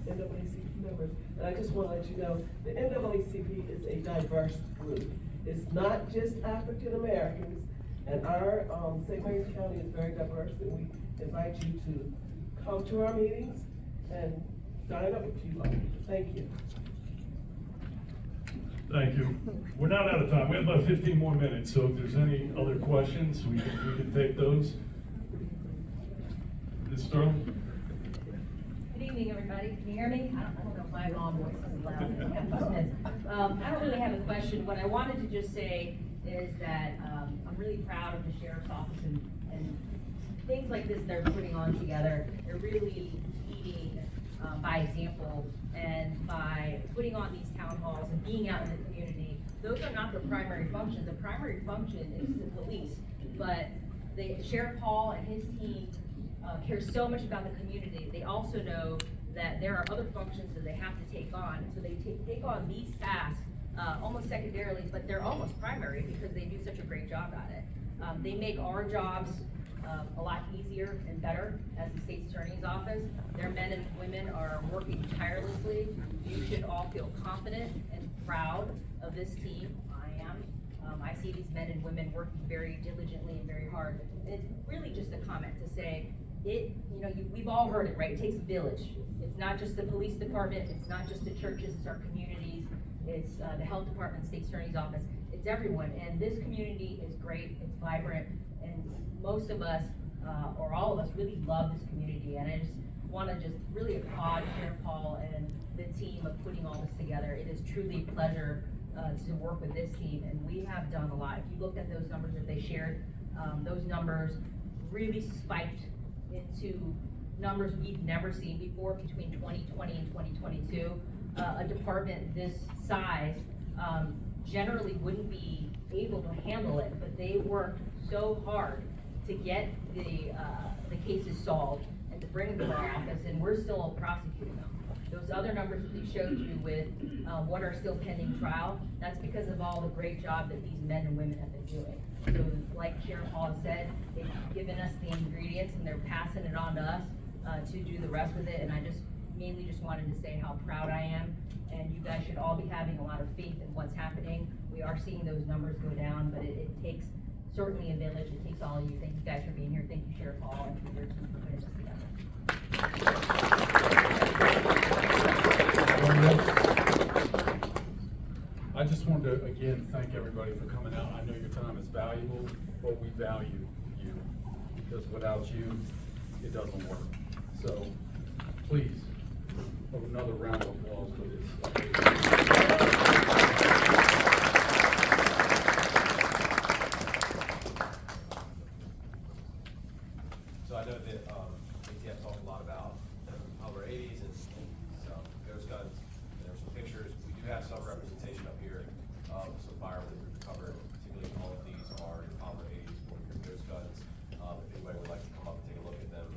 NAACP members. And I just want to let you know, the NAACP is a diverse group. It's not just African Americans, and our St. Mary's County is very diverse, and we invite you to come to our meetings and sign up if you like. Thank you. Thank you. We're not out of time. We have about 15 more minutes, so if there's any other questions, we can take those. Ms. Sterling? Good evening, everybody. Can you hear me? I don't know if my mom voice is loud. I don't really have a question. What I wanted to just say is that I'm really proud of the Sheriff's Office and things like this they're putting on together. They're really leading by example, and by putting on these town halls and being out in the community. Those are not their primary functions. The primary function is the police, but Sheriff Hall and his team care so much about the community. They also know that there are other functions that they have to take on. So they take on these tasks almost secondarily, but they're almost primary because they do such a great job at it. They make our jobs a lot easier and better as the state's attorney's office. Their men and women are working tirelessly. You should all feel confident and proud of this team. I am. I see these men and women working very diligently and very hard. And it's really just a comment to say, we've all heard it, right? It takes a village. It's not just the police department, it's not just the churches, it's our communities, it's the health department, state's attorney's office, it's everyone. And this community is great, it's vibrant, and most of us, or all of us, really love this community. And I just want to really applaud Sheriff Hall and the team of putting all this together. It is truly a pleasure to work with this team, and we have done a lot. If you looked at those numbers that they shared, those numbers really spiked into numbers we've never seen before between 2020 and 2022. A department this size generally wouldn't be able to handle it, but they worked so hard to get the cases solved and to bring them to our office, and we're still prosecuting them. Those other numbers that they showed you with what are still pending trial, that's because of all the great job that these men and women have been doing. So like Sheriff Hall said, they've given us the ingredients and they're passing it on to us to do the rest with it. And I mainly wanted to say how proud I am, and you guys should all be having a lot of faith in what's happening. We are seeing those numbers go down, but it takes certainly a village. It takes all of you. Thank you guys for being here. Thank you, Sheriff Hall, and for your team for putting this together. I just wanted to, again, thank everybody for coming out. I know your time is valuable, but we value you, because without you, it doesn't work. So, please, another round of applause for this. So I know that, ATF talked a lot about over 80s and some ghost guns. There's some pictures. We do have some representation up here of some firearms that we've recovered. Particularly all of these are your Power 80s or your ghost guns. If anybody would like to come up and take a look at them,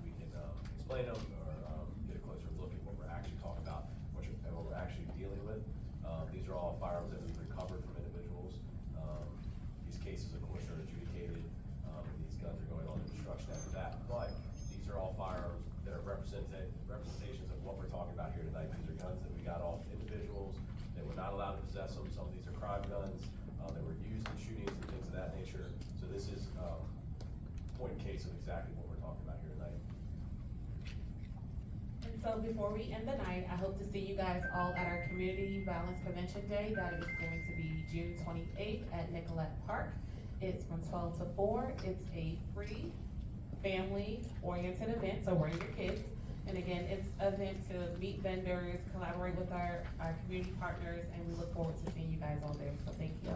we can explain them or get a closer look at what we're actually talking about, what we're actually dealing with. These are all firearms that we've recovered from individuals. These cases, of course, are adjudicated. These guns are going on to destruction after that. But these are all firearms that are representations of what we're talking about here tonight. These are guns that we got off individuals that were not allowed to possess them. Some of these are crime guns that were used in shootings and things of that nature. So this is point in case of exactly what we're talking about here tonight. And so before we end the night, I hope to see you guys all at our Community Violence Prevention Day. That is going to be June 28th at Nicolette Park. It's from 12 to 4. It's a free family-oriented event, so bring your kids. And again, it's an event to meet vendors, collaborate with our community partners, and we look forward to seeing you guys all there. So thank you.